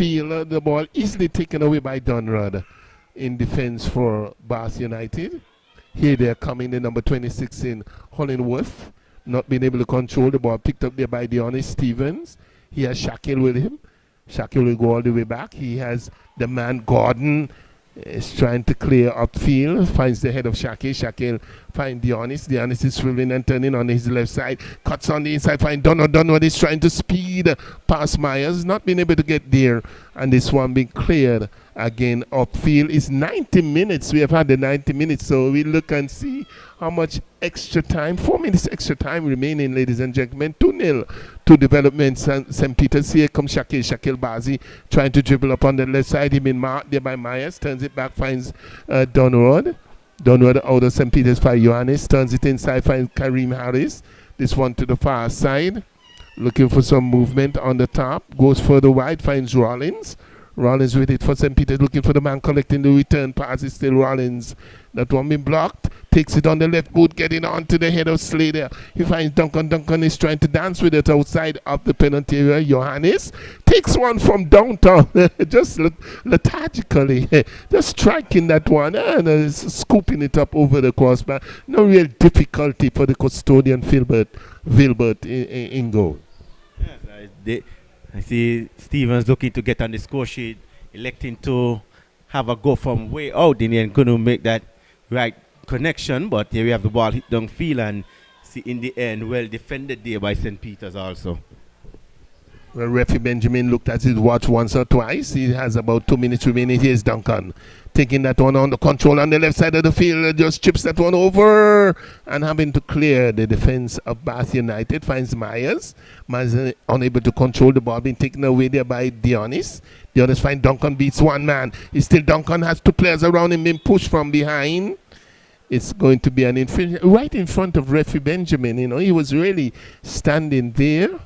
field. The ball easily taken away by Dunrod in defense for Bath United. Here they are coming, the number 26 in Hollingworth. Not being able to control the ball. Picked up there by Deonis Stevens. He has Shaquille with him. Shaquille will go all the way back. He has the man Gordon is trying to clear upfield. Finds the head of Shaquille. Shaquille finds Deonis. Deonis is swiveling and turning on his left side. Cuts on the inside. Finds Donald. Donald is trying to speed past Myers. Not being able to get there. And this one being cleared again upfield. It's 90 minutes. We have had the 90 minutes. So we look and see how much extra time. 4 minutes extra time remaining, ladies and gentlemen. 2-0 to Development St. Peter's. Here comes Shaquille. Shaquille Bazi trying to dribble up on the left side. He been marked there by Myers. Turns it back. Finds Donrod. Donrod out of St. Peter's by Ioannis. Turns it inside. Finds Kareem Harris. This one to the far side. Looking for some movement on the top. Goes further wide. Finds Rollins. Rollins with it for St. Peter's, looking for the man collecting the return pass. It's still Rollins. That one being blocked. Takes it on the left boot, getting on to the head of Slater. He finds Duncan. Duncan is trying to dance with it outside of the penalty area. Johannes takes one from downtown, just lethargically, just striking that one and scooping it up over the crossbar. No real difficulty for the custodian, Vilbert in goal. Yes, I see Stevens looking to get on the score sheet, electing to have a go from way out in the end, couldn't make that right connection, but here we have the ball hit downfield and see in the end, well defended there by St. Peter's also. Well, referee Benjamin looked at his watch once or twice. He has about 2 minutes remaining. Here's Duncan taking that one on the control on the left side of the field. Just chips that one over and having to clear the defense of Bath United. Finds Myers. Myers unable to control the ball, being taken away there by Deonis. Deonis finds Duncan, beats one man. It's still Duncan, has two players around him being pushed from behind. It's going to be an infringement right in front of referee Benjamin. You know, he was really standing there.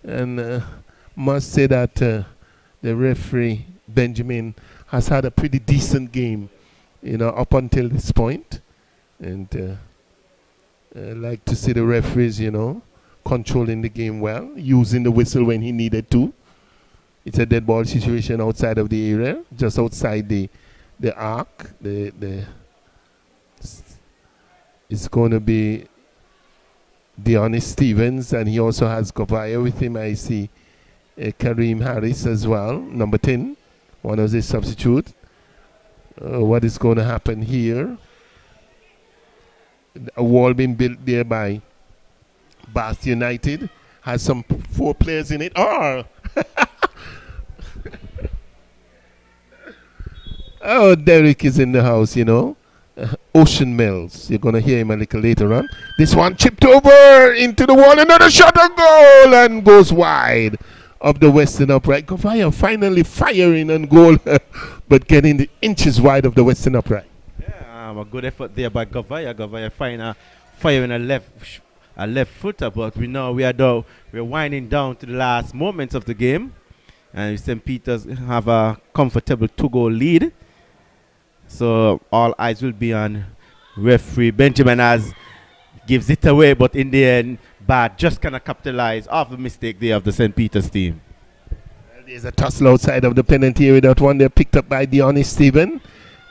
And must say that the referee Benjamin has had a pretty decent game, you know, up until this point. And I like to see the referees, you know, controlling the game well, using the whistle when he needed to. It's a dead ball situation outside of the area, just outside the arc. It's going to be Deonis Stevens, and he also has Govaya with him. I see Kareem Harris as well, number 10, one of the substitute. What is going to happen here? A wall being built there by Bath United. Has some 4 players in it. Oh! Oh, Derek is in the house, you know. Ocean Mills. You're going to hear him a little later on. This one chipped over into the wall. Another shot on goal and goes wide of the Western upright. Govaya finally firing on goal, but getting the inches wide of the Western upright. Yeah, a good effort there by Govaya. Govaya firing a left footer, but we know we're winding down to the last moments of the game, and St. Peter's have a comfortable 2-goal lead. So all eyes will be on referee Benjamin as gives it away, but in the end, Bath just cannot capitalize off the mistake there of the St. Peter's team. Well, there's a tussle outside of the penalty area. That one there picked up by Deonis Stephen.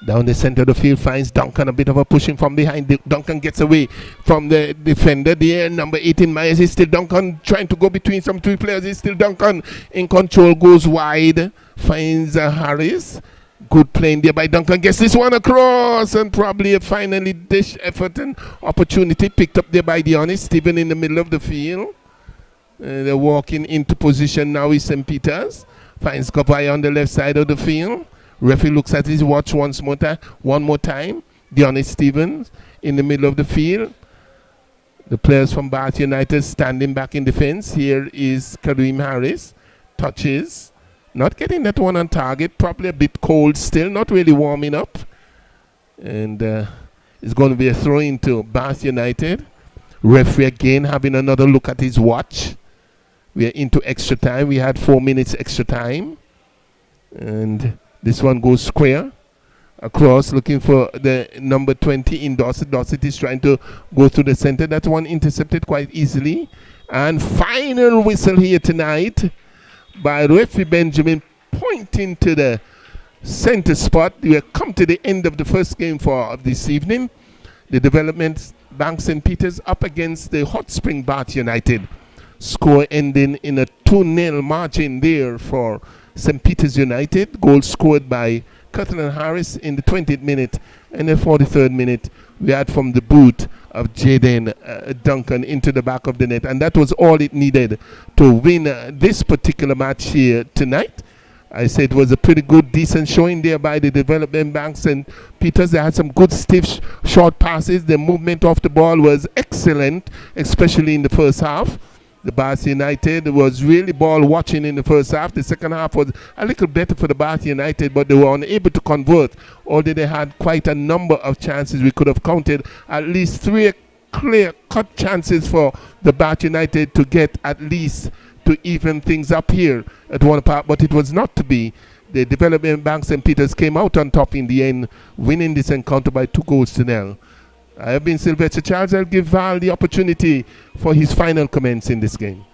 Down the center of the field finds Duncan, a bit of a pushing from behind. Duncan gets away from the defender there. Number 18, Myers, is still Duncan trying to go between some 3 players. It's still Duncan in control, goes wide, finds Harris. Good playing there by Duncan. Gets this one across and probably a finally dish effort and opportunity picked up there by Deonis Stephen in the middle of the field. They're walking into position now is St. Peter's. Finds Govaya on the left side of the field. Referee looks at his watch one more time. Deonis Stevens in the middle of the field. The players from Bath United standing back in defense. Here is Kareem Harris. Touches. Not getting that one on target. Probably a bit cold still. Not really warming up. And it's going to be a throw into Bath United. Referee again having another look at his watch. We are into extra time. We had 4 minutes extra time. And this one goes square. Across, looking for the number 20 in Dorset. Dorset is trying to go through the center. That one intercepted quite easily. And final whistle here tonight by referee Benjamin pointing to the center spot. We have come to the end of the first game for this evening. The development Bank St. Peter's up against the Hot Spring Bath United. Score ending in a 2-0 margin there for St. Peter's United. Goal scored by Catherine Harris in the 20th minute, and the 43rd minute we had from the boot of Jaden Duncan into the back of the net, and that was all it needed to win this particular match here tonight. I said it was a pretty good, decent showing there by the development Bank St. Peter's. They had some good stiff short passes. The movement of the ball was excellent, especially in the first half. The Bath United was really ball watching in the first half. The second half was a little better for the Bath United, but they were unable to convert, although they had quite a number of chances. We could have counted at least 3 clear-cut chances for the Bath United to get at least to even things up here at one part, but it was not to be. The development Bank St. Peter's came out on top in the end, winning this encounter by 2-0. I have been Sylvester Charles. I'll give Val the opportunity for his final comments in this game.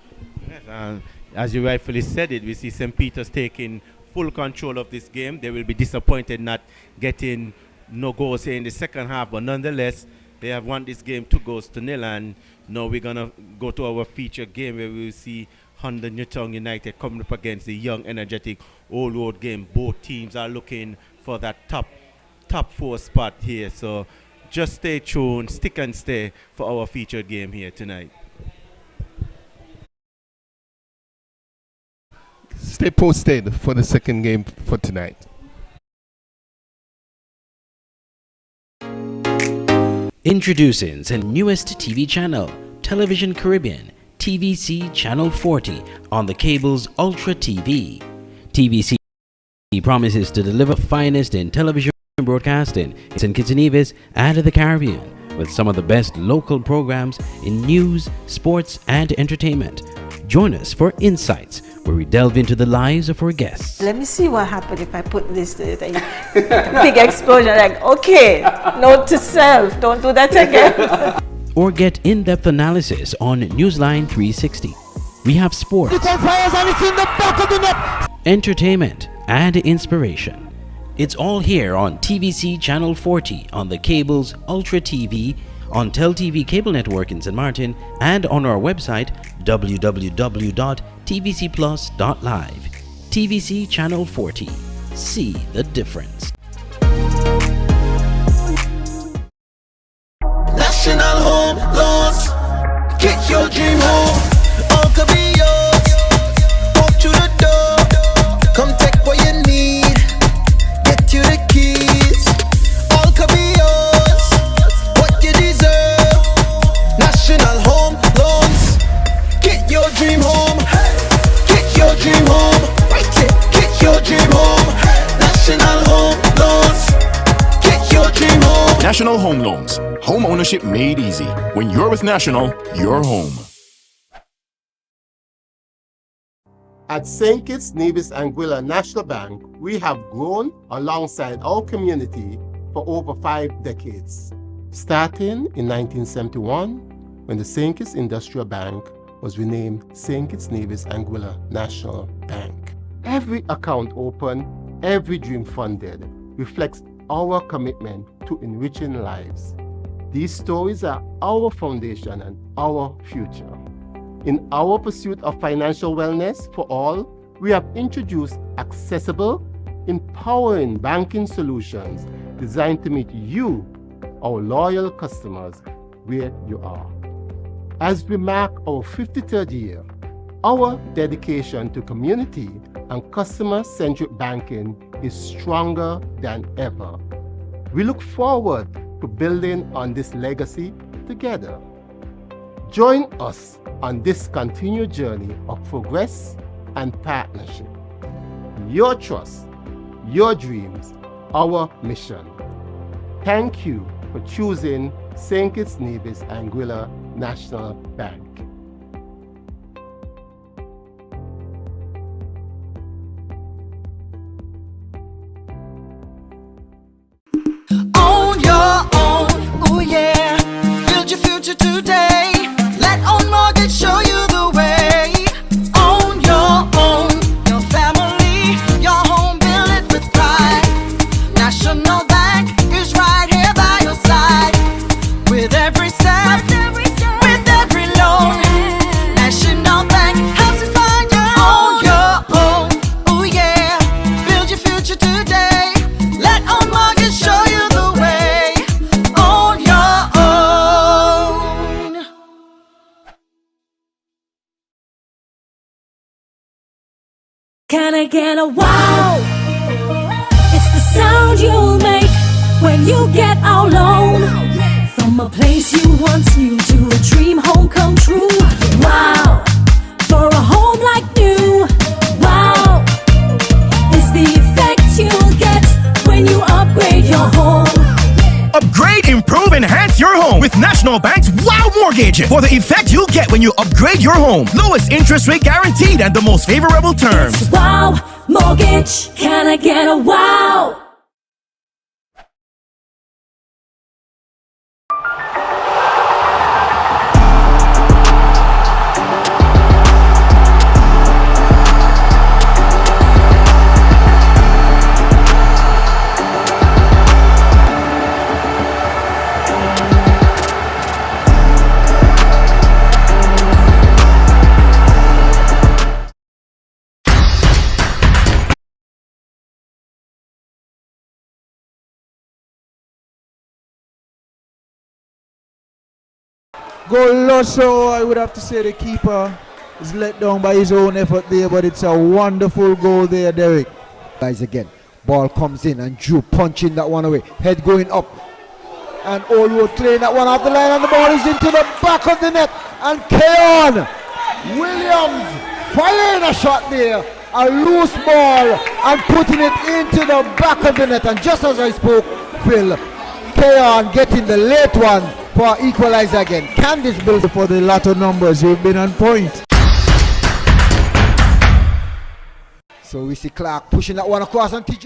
Yes, as you rightfully said it, we see St. Peter's taking full control of this game. They will be disappointed not getting no goals here in the second half, but nonetheless, they have won this game 2-0, and now we're going to go to our feature game where we will see Honda Newtown United coming up against the young, energetic Old Road game. Both teams are looking for that top 4 spot here, so just stay tuned, stick and stay for our featured game here tonight. Stay posted for the second game for tonight. Introducing the newest TV channel, Television Caribbean, TVC Channel 40 on the cable's Ultra TV. TVC promises to deliver the finest in television broadcasting in St. Kitts and Nevis and the Caribbean, with some of the best local programs in news, sports and entertainment. Join us for Insights, where we delve into the lives of our guests. Let me see what happened if I put this to it. Big explosion, like, okay, note to self, don't do that again. Or get in-depth analysis on Newsline 360. We have sports, entertainment and inspiration. It's all here on TVC Channel 40 on the cable's Ultra TV, on TelTV Cable Network in St. Martin, and on our website www.tvcplus.live. TVC Channel 40. See the difference. National Home Loans. Get your dream home. All could be yours. Walk through the door. Come take what you need. Get you the keys. All could be yours. What you deserve. National Home Loans. Get your dream home. Get your dream home. Right it. Get your dream home. National Home Loans. Get your dream home. National Home Loans. Home ownership made easy. When you're with National, you're home. At St. Kitts, Nevis and Anguilla National Bank, we have grown alongside our community for over 5 decades. Starting in 1971, when the St. Kitts Industrial Bank was renamed St. Kitts, Nevis and Anguilla National Bank. Every account opened, every dream funded, reflects our commitment to enriching lives. These stories are our foundation and our future. In our pursuit of financial wellness for all, we have introduced accessible, empowering banking solutions designed to meet you, our loyal customers, where you are. As we mark our 53rd year, our dedication to community and customer-centric banking is stronger than ever. We look forward to building on this legacy together. Join us on this continued journey of progress and partnership. Your trust, your dreams, our mission. Thank you for choosing St. Kitts, Nevis and Anguilla National Bank. Own your own, oh yeah. Build your future today. Let Own Mortgage show you the way. Own your own, Can I get a wow? It's the sound you'll make when you get out alone. From a place you once knew to a dream home come true. Wow, for a home like new. Wow, it's the effect you'll get when you upgrade your home. Upgrade, improve, enhance your home with National Bank's Wow Mortgage. For the effect you get when you upgrade your home. Lowest interest rate guaranteed and the most favorable terms. It's Wow Mortgage. Can I get a wow? Goal lost, so I would have to say the keeper is let down by his own effort there, but it's a wonderful goal there, Derek. Guys again, ball comes in and Drew punching that one away, head going up, and Allwood clearing that one off the line, and the ball is into the back of the net, and Keon Williams firing a shot there, a loose ball, and putting it into the back of the net, and just as I spoke, Phil, Keon getting the late one for equalizer again. Can this build for the latter numbers? You've been on point. So we see Clark pushing that one across, and T.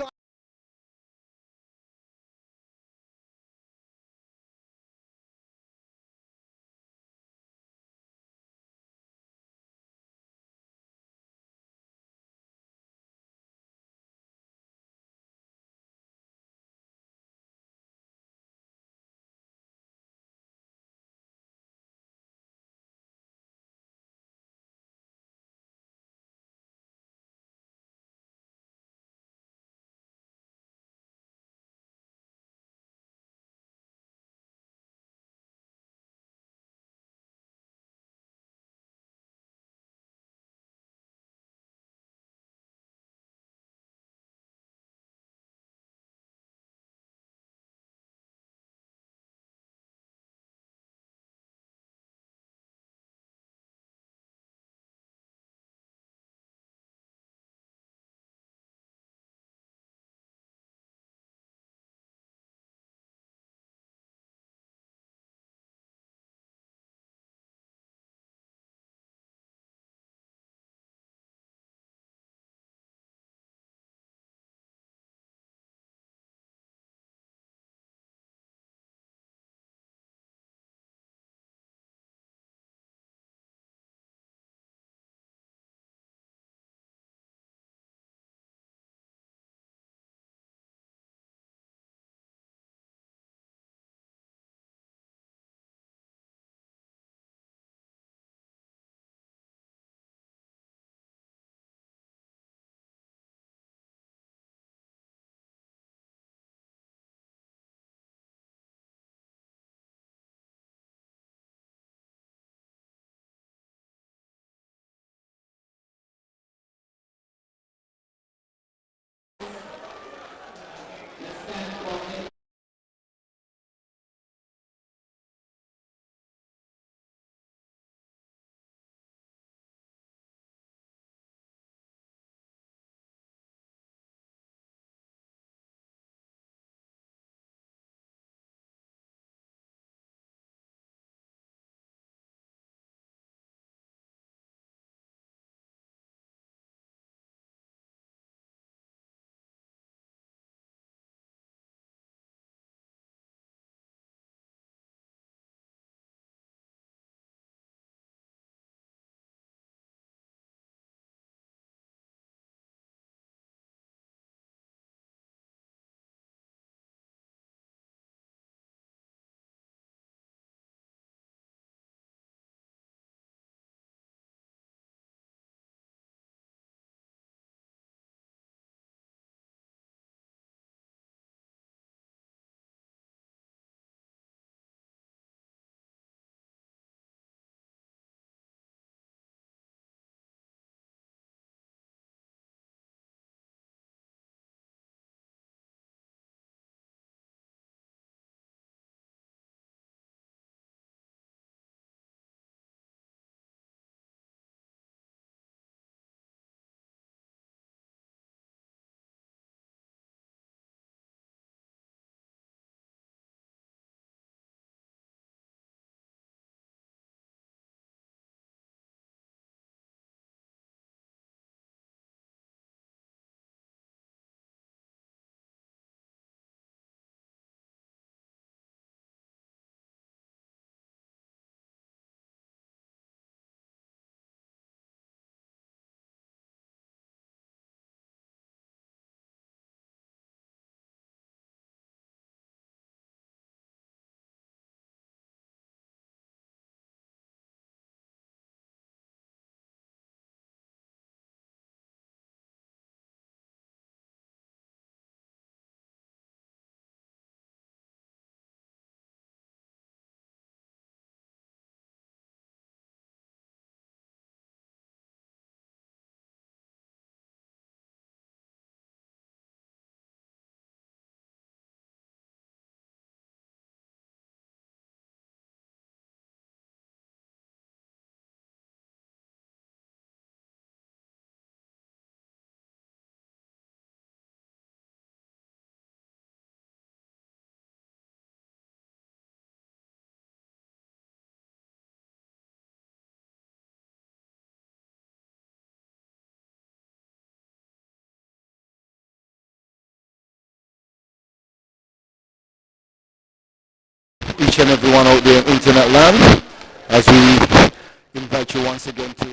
each and everyone out there in internet land as we invite you once again to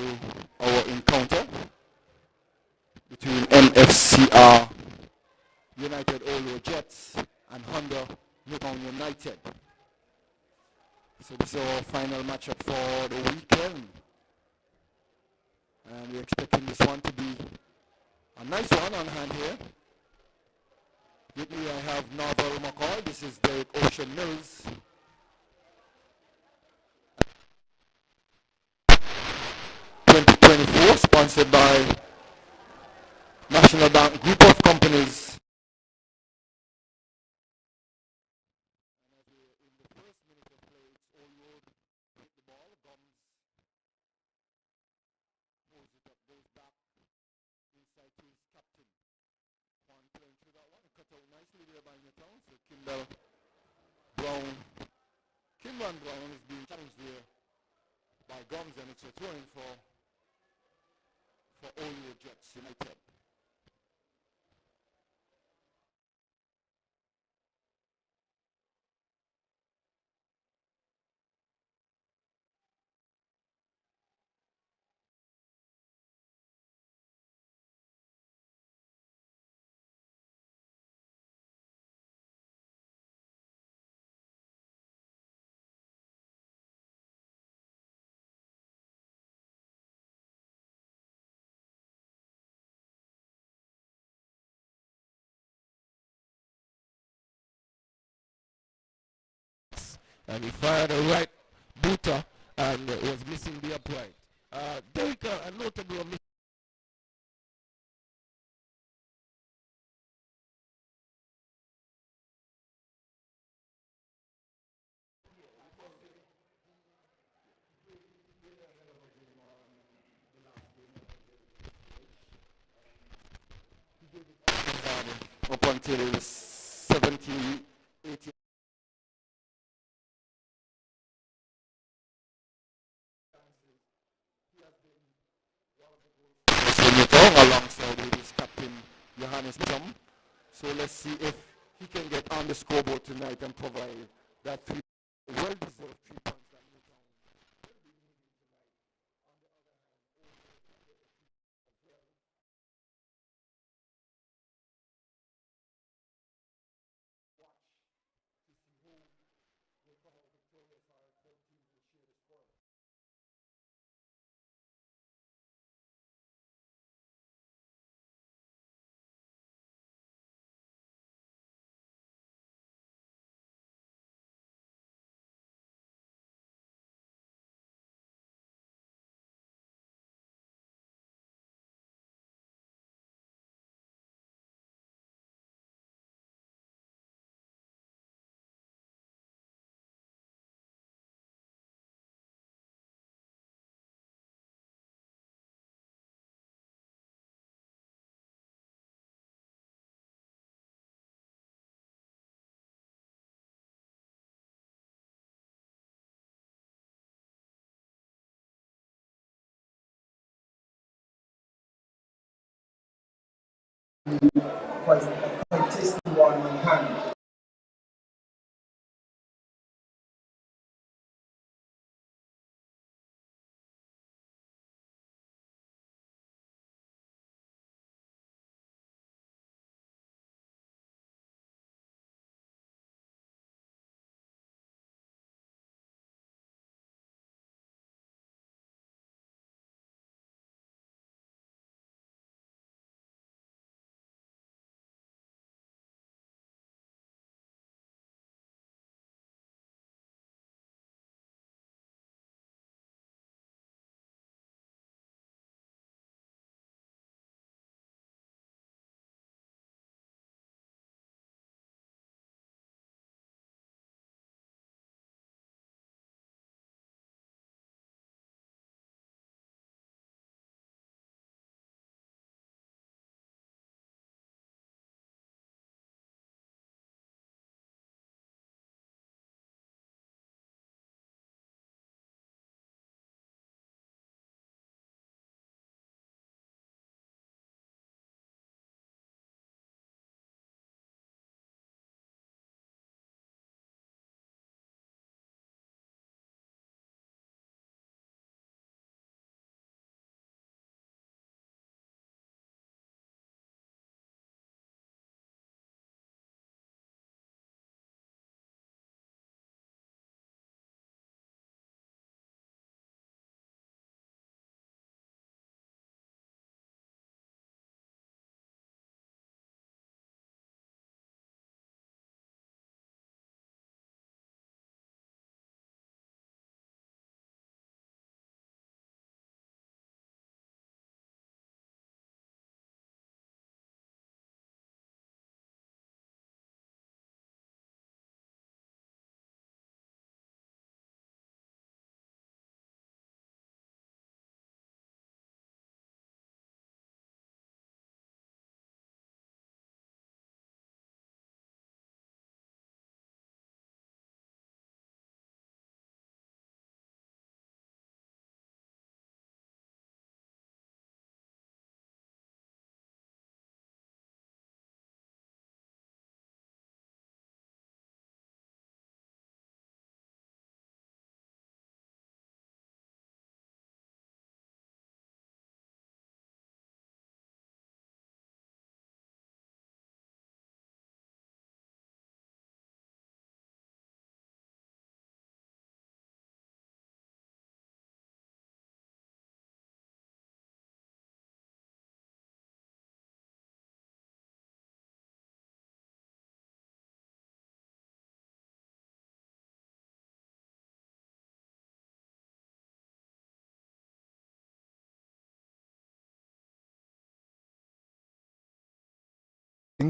our encounter between MFCR United Olo Jets and Honda Newtown United. So this is our final matchup for the weekend. And we're expecting this one to be a nice one on hand here. With me I have Norval McCall. This is Derek Ocean Mills. 2024, sponsored by National Bank Group of Companies. Kimber Brown is being challenged there by Gums, and it's a throwing for Olo Jets United. And he fired a right booter and was missing the upright. Derek, a notable miss. Up until it was 17, 18. Alongside with his captain Johannes Chum. So let's see if he can get on the scoreboard tonight and provide that well-deserved 3 points. Quite tasty one in hand.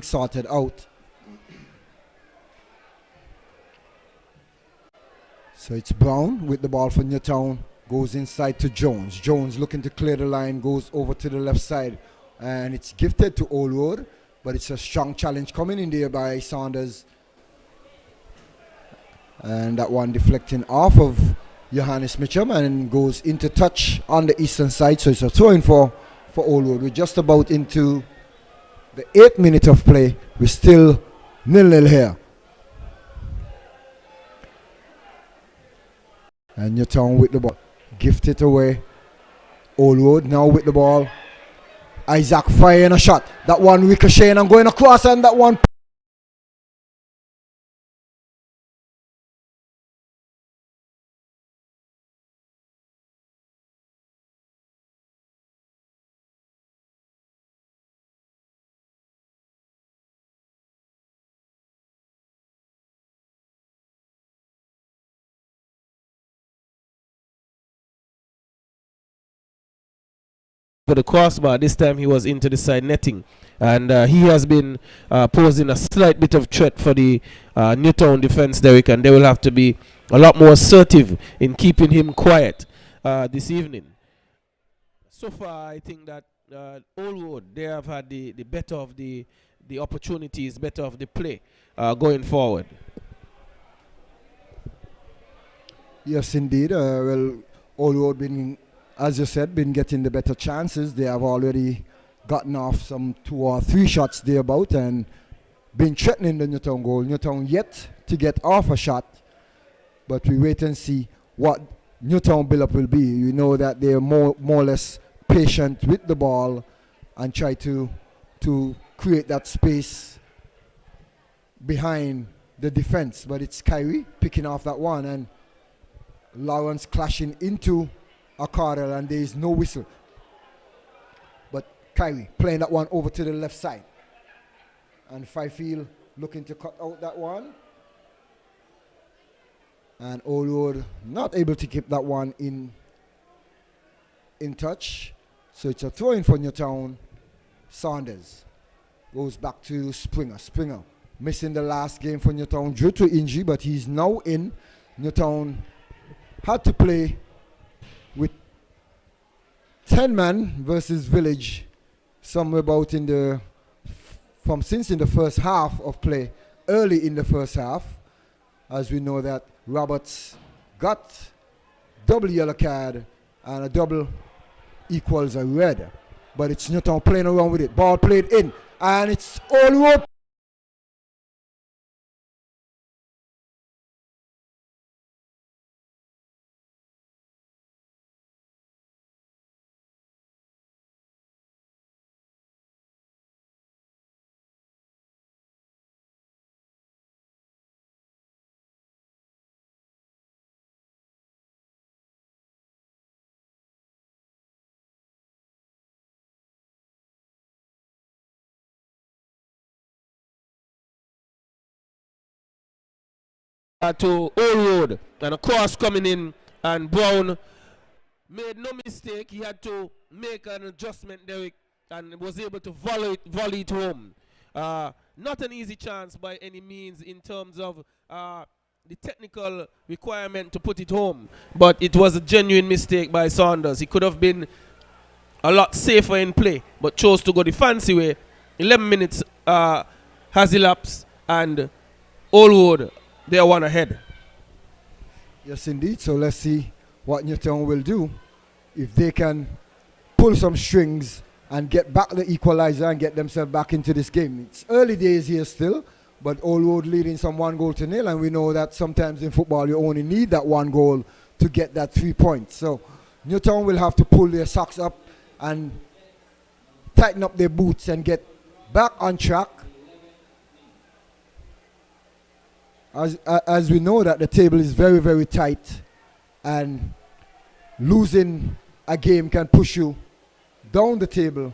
sorted out. So it's Brown with the ball for Newtown. Goes inside to Jones. Jones looking to clear the line. Goes over to the left side. And it's gifted to Old Road. But it's a strong challenge coming in there by Saunders. And that one deflecting off of Johannes Mitchum and goes into touch on the eastern side. So it's a throw-in for Old Road. We're just about into the 8th minute of play. We're still 0-0 here. And Newtown with the ball. Gift it away. Old Road now with the ball. Isaac firing a shot. That one ricocheting and going across, and that one. For the crossbar, this time he was into the side netting, and he has been posing a slight bit of threat for the Newtown defense, Derek, and they will have to be a lot more assertive in keeping him quiet this evening. So far, I think that Old Road, they have had the better of the opportunities, better of the play going forward. Yes, indeed. Well, Old Road been, as you said, been getting the better chances. They have already gotten off some 2 or 3 shots thereabout and been threatening the Newtown goal. Newtown yet to get off a shot, but we wait and see what Newtown build-up will be. You know that they are more or less patient with the ball and try to create that space behind the defense. But it's Kyrie picking off that one, and Lawrence clashing into a Cardell, and there is no whistle. But Kyrie playing that one over to the left side, and Fifield looking to cut out that one, and Old Road not able to keep that one in touch. So it's a throw-in for Newtown. Saunders goes back to Springer. Springer missing the last game for Newtown due to injury, but he's now in. Newtown had to play with 10 man versus Village somewhere about since in the first half of play, early in the first half, as we know that Roberts got double yellow card and a double equals a red. But it's Newtown playing around with it. Ball played in, and it's Old Road. To Old Road, and a cross coming in, and Brown made no mistake. He had to make an adjustment, Derek, and was able to volley it home. Not an easy chance by any means in terms of the technical requirement to put it home, but it was a genuine mistake by Saunders. He could have been a lot safer in play, but chose to go the fancy way. 11 minutes has elapsed, and Old Road, they are one ahead. Yes, indeed. So let's see what Newtown will do. If they can pull some strings and get back the equalizer and get themselves back into this game. It's early days here still, but Old Road leading some 1-0, and we know that sometimes in football you only need that 1 goal to get that 3 points. So Newtown will have to pull their socks up and tighten up their boots and get back on track. As we know that the table is very, very tight, and losing a game can push you down the table.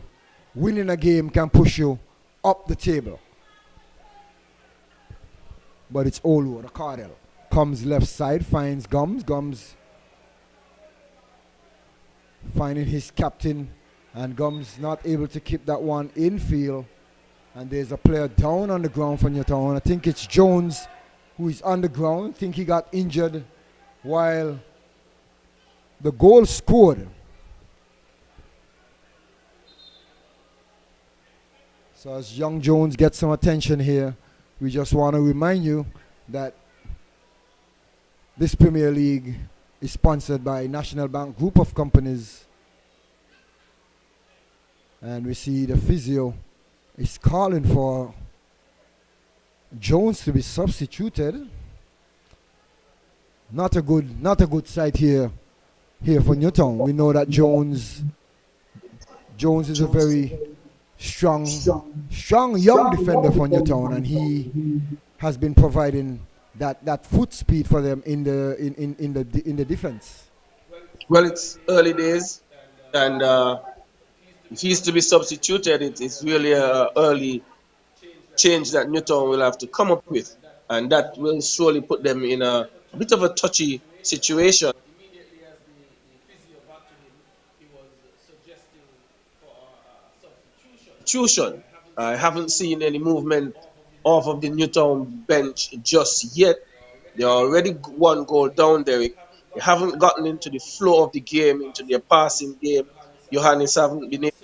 Winning a game can push you up the table. But it's Old Road. Cardell comes left side, finds Gums. Gums finding his captain, and Gums not able to keep that one in field. And there's a player down on the ground for Newtown. I think it's Jones who is on the ground. I think he got injured while the goal scored. So as young Jones gets some attention here, we just want to remind you that this Premier League is sponsored by National Bank Group of Companies. And we see the physio is calling for Jones to be substituted. Not a good sight here for Newtown. We know that Jones is a very strong young defender for Newtown, and he has been providing that foot speed for them in the defense. Well, it's early days, and if he's to be substituted, it's really an early change that Newtown will have to come up with, and that will surely put them in a bit of a touchy situation. Substitution. I haven't seen any movement off of the Newtown bench just yet. They are already one goal down, Derek. They haven't gotten into the flow of the game, into their passing game. Johannes haven't been able.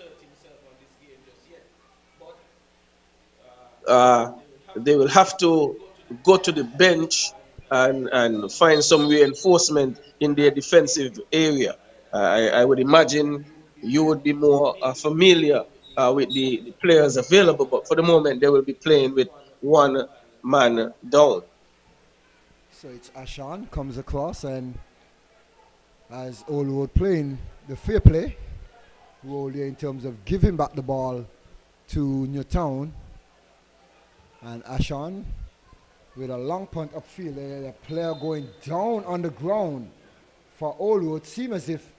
They will have to go to the bench and find some reinforcement in their defensive area. I would imagine you would be more familiar with the players available, but for the moment they will be playing with one man down. So it's Ashan comes across, and as Old Road playing the fair play role here in terms of giving back the ball to Newtown. And Ashan with a long punt upfield, the player going down on the ground for Old Road. Seems as if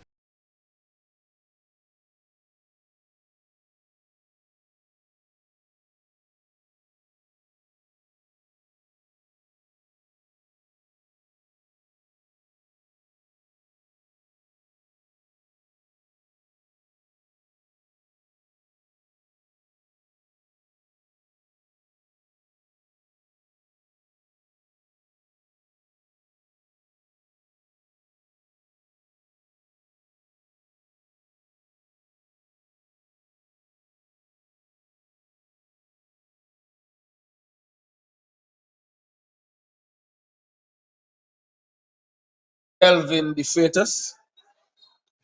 Elvin De Freitas.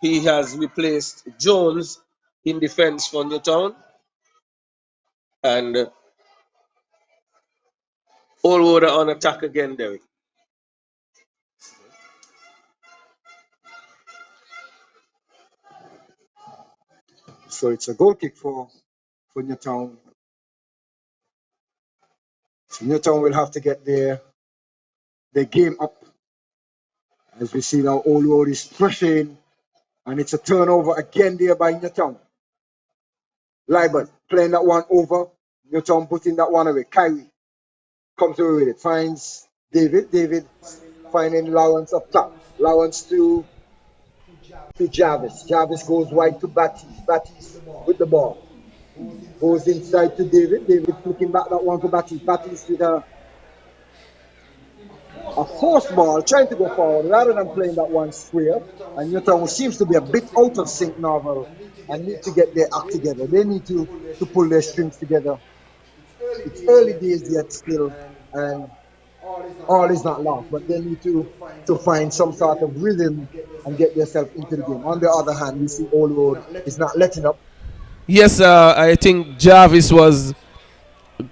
He has replaced Jones in defense for Newtown. And Old Road are on attack again, Derek. so it's a goal kick for Newtown. So Newtown will have to get their game up. As we see now, Old Road is pressing, and it's a turnover again there by Newtown. Liebert playing that one over. Newtown putting that one away. Kyrie comes away with it. Finds David. David finding Lawrence up top. Lawrence to Jarvis. Jarvis goes wide to Baptiste. Baptiste with the ball. Goes inside to David. David flicking back that one to Baptiste. Baptiste with a force ball, trying to go forward rather than playing that one square. And Newtown seems to be a bit out of sync now and need to get their act together. They need to pull their strings together. It's early days yet still, and all is not lost, but they need to find some sort of rhythm and get themselves into the game. On the other hand, we see Old Road is not letting up. Yes, I think Jarvis was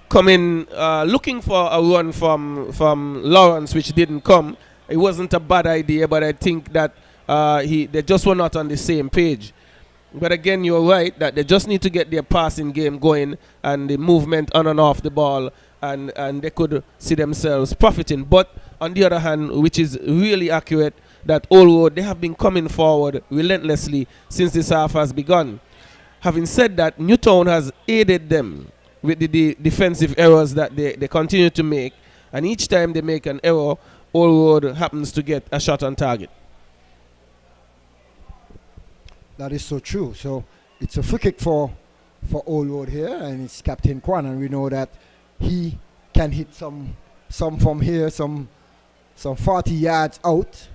coming, looking for a run from Lawrence, which didn't come. It wasn't a bad idea, but I think that they just were not on the same page. But again, you're right that they just need to get their passing game going and the movement on and off the ball, and they could see themselves profiting. But on the other hand, which is really accurate, that Old Road, they have been coming forward relentlessly since this half has begun. Having said that, Newtown has aided them with the defensive errors that they continue to make, and each time they make an error, Old Road happens to get a shot on target. That is so true. So it's a free kick for for Old Road here, and it's Captain Kwan, and we know that he can hit some from here, some 40 yards out.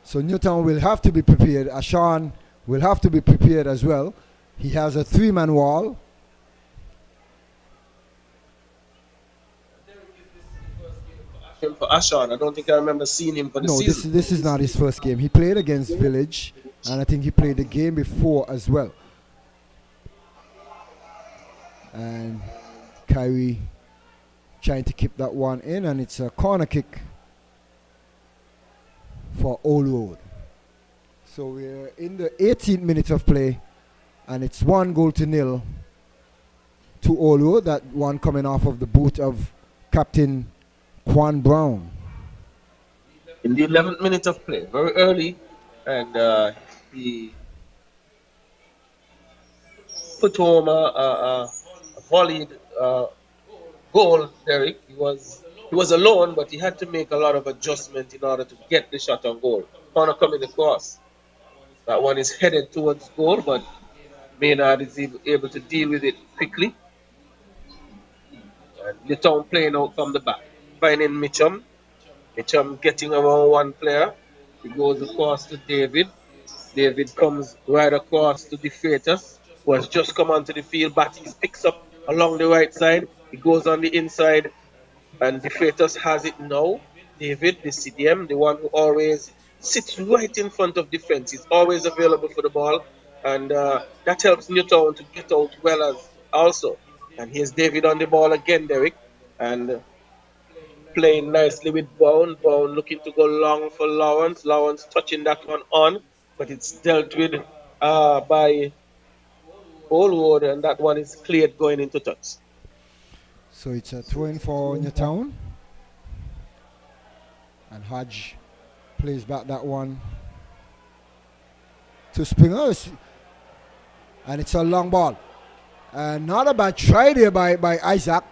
So Newtown will have to be prepared. Ashan will have to be prepared as well. He has a 3-man wall. For Ashan, I don't think I remember seeing him for the season. This is not his first game. He played against Village, and I think he played the game before as well. And Kyrie trying to keep that one in, and it's a corner kick for Old Road. So we're in the 18th minute of play, and it's 1-0 to Old Road. That one coming off of the boot of Captain Quan Brown. In the 11th minute of play, very early, and he put home a volleyed goal, Derek. He was alone, but he had to make a lot of adjustment in order to get the shot on goal. Corner coming across. That one is headed towards goal, but Maynard is able to deal with it quickly. And Newtown playing out from the back. Finding Mitchum. Mitchum getting around one player. He goes across to David. David comes right across to the Freitas, who has just come onto the field. Batties picks up along the right side. He goes on the inside, and the Freitas has it now. David, the CDM, the one who always sits right in front of defense. He's always available for the ball, and that helps Newtown to get out well as also. And here's David on the ball again, Derek, and playing nicely with Brown. Brown looking to go long for Lawrence. Lawrence touching that one on, but it's dealt with by Old Road, and that one is cleared going into touch. So it's a throw-in for Newtown. And Hodge plays back that one to Springer. And it's a long ball. And not a bad try there by Isaac.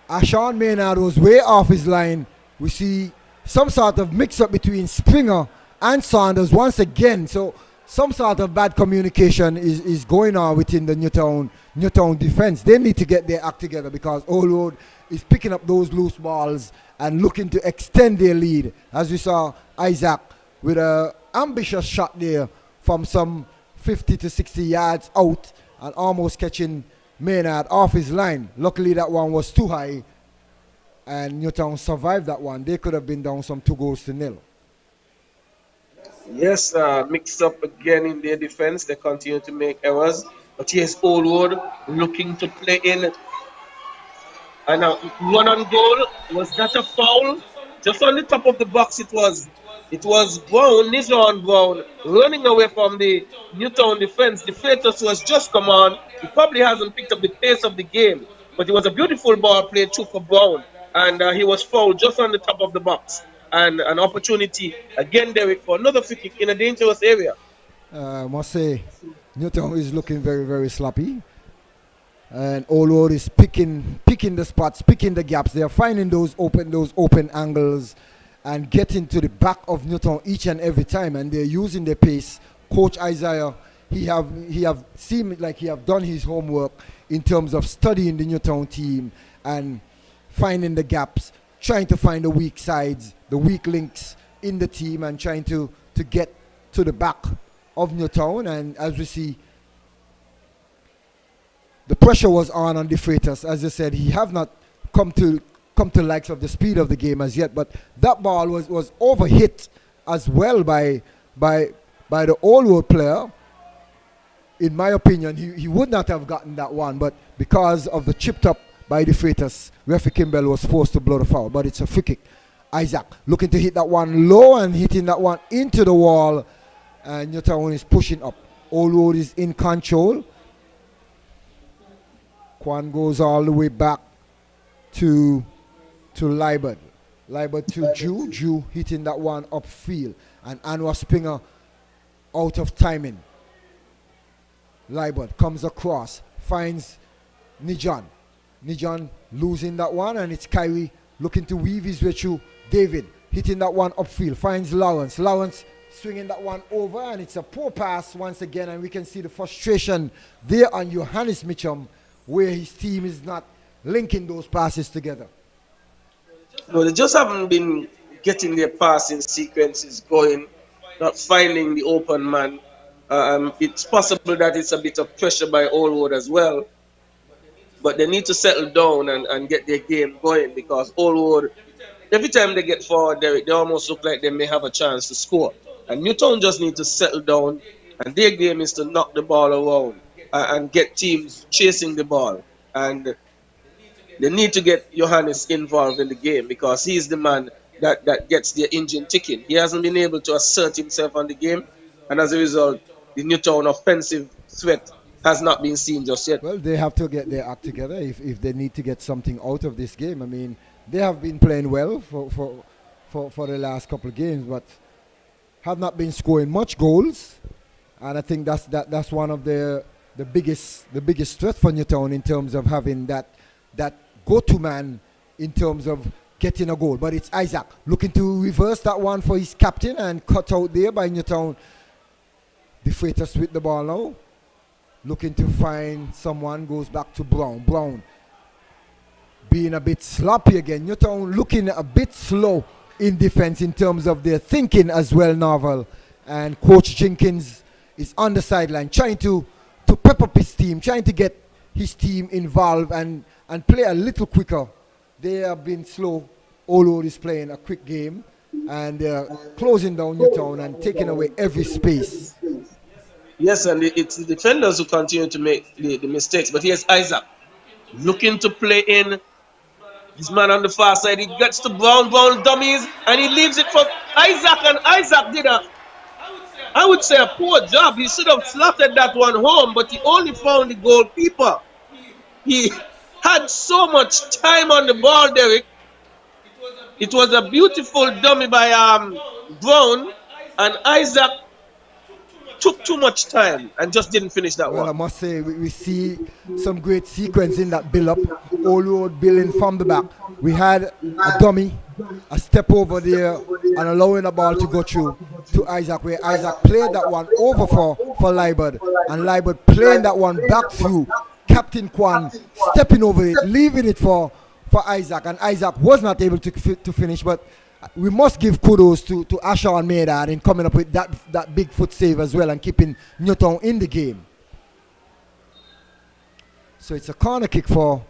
Ashan Maynard was way off his line. We see some sort of mix-up between Springer and Saunders once again. So some sort of bad communication is going on within the Newtown defense. They need to get their act together, because Old Road is picking up those loose balls and looking to extend their lead. As we saw Isaac with an ambitious shot there from some 50 to 60 yards out and almost catching Maynard off his line. Luckily that one was too high, and Newtown survived that one. They could have been down some 2-0. Yes, mixed up again in their defense. They continue to make errors. But here's Old Road looking to play in. And run on goal. Was that a foul? Just on the top of the box it was. It was Brown, Nijon Brown, running away from the Newtown defense. The Freitas was just come on. He probably hasn't picked up the pace of the game. But it was a beautiful ball played through for Brown. And he was fouled just on the top of the box. And an opportunity again, Derek, for another free kick in a dangerous area. I must say, Newtown is looking very, very sloppy. And Old Road is picking the spots, picking the gaps. They are finding those open angles and getting to the back of Newtown each and every time. And they're using their pace. Coach Isaiah, he have seemed like he have done his homework in terms of studying the Newtown team and finding the gaps, trying to find the weak sides, the weak links in the team, and trying to get to the back of Newtown. And as we see, the pressure was on the Freitas. As I said, he have not come to likes of the speed of the game as yet, but that ball was overhit as well by the Old Road player. In my opinion, he would not have gotten that one, but because of the chipped up by the Freitas, referee Kimball was forced to blow the foul, but it's a free kick. Isaac looking to hit that one low and hitting that one into the wall, and Newtown is pushing up. Old Road is in control. Kwan goes all the way back to Libert. Libert to Jew. Jew hitting that one upfield, and Anwar Springer out of timing. Libert comes across, finds Nijon. Nijon losing that one, and it's Kyrie looking to weave his way through. David hitting that one upfield, finds Lawrence. Lawrence swinging that one over, and it's a poor pass once again, and we can see the frustration there on Johannes Mitchum, where his team is not linking those passes together. No, they just haven't been getting their passing sequences going, not finding the open man. It's possible that it's a bit of pressure by Allwood as well, but they need to settle down and get their game going, because Allwood, every time they get forward, they almost look like they may have a chance to score. And Newtown just need to settle down, and their game is to knock the ball around and get teams chasing the ball. And they need to get Johannes involved in the game, because he's the man that gets their engine ticking. He hasn't been able to assert himself on the game, and as a result, the Newtown offensive threat has not been seen just yet. Well, they have to get their act together if they need to get something out of this game. I mean, they have been playing well for the last couple of games, but have not been scoring much goals. And I think that's one of the biggest threat for Newtown in terms of having that go-to man in terms of getting a goal. But it's Isaac looking to reverse that one for his captain, and cut out there by Newtown. The Freighter's with the ball now, looking to find someone, goes back to Brown. Brown being a bit sloppy again. Newtown looking a bit slow in defense in terms of their thinking as well, Novel. And Coach Jenkins is on the sideline trying to pep up his team, trying to get his team involved and play a little quicker. They have been slow. Allwood is playing a quick game, and they're closing down Newtown and taking away every space. Yes, and it's the defenders who continue to make the mistakes. But here's Isaac looking to play in. His man on the far side, he gets to Brown dummies, and he leaves it for Isaac. And Isaac did I would say a poor job. He should have slotted that one home, but he only found the goalkeeper. He had so much time on the ball, Derek. It was a beautiful dummy by Brown, and Isaac took too much time and just didn't finish that one. Well, I must say, we see some great sequence in that build-up. Allwood building from the back. We had a dummy, a step over there, and allowing the ball to go through to Isaac, where Isaac played that one over for Libert, and Libert playing that one back through. Captain Kwan stepping over it, leaving it for Isaac, and Isaac was not able to finish, but we must give kudos to Ashawn Maynard in coming up with that big foot save as well and keeping Newtown in the game. So it's a corner kick for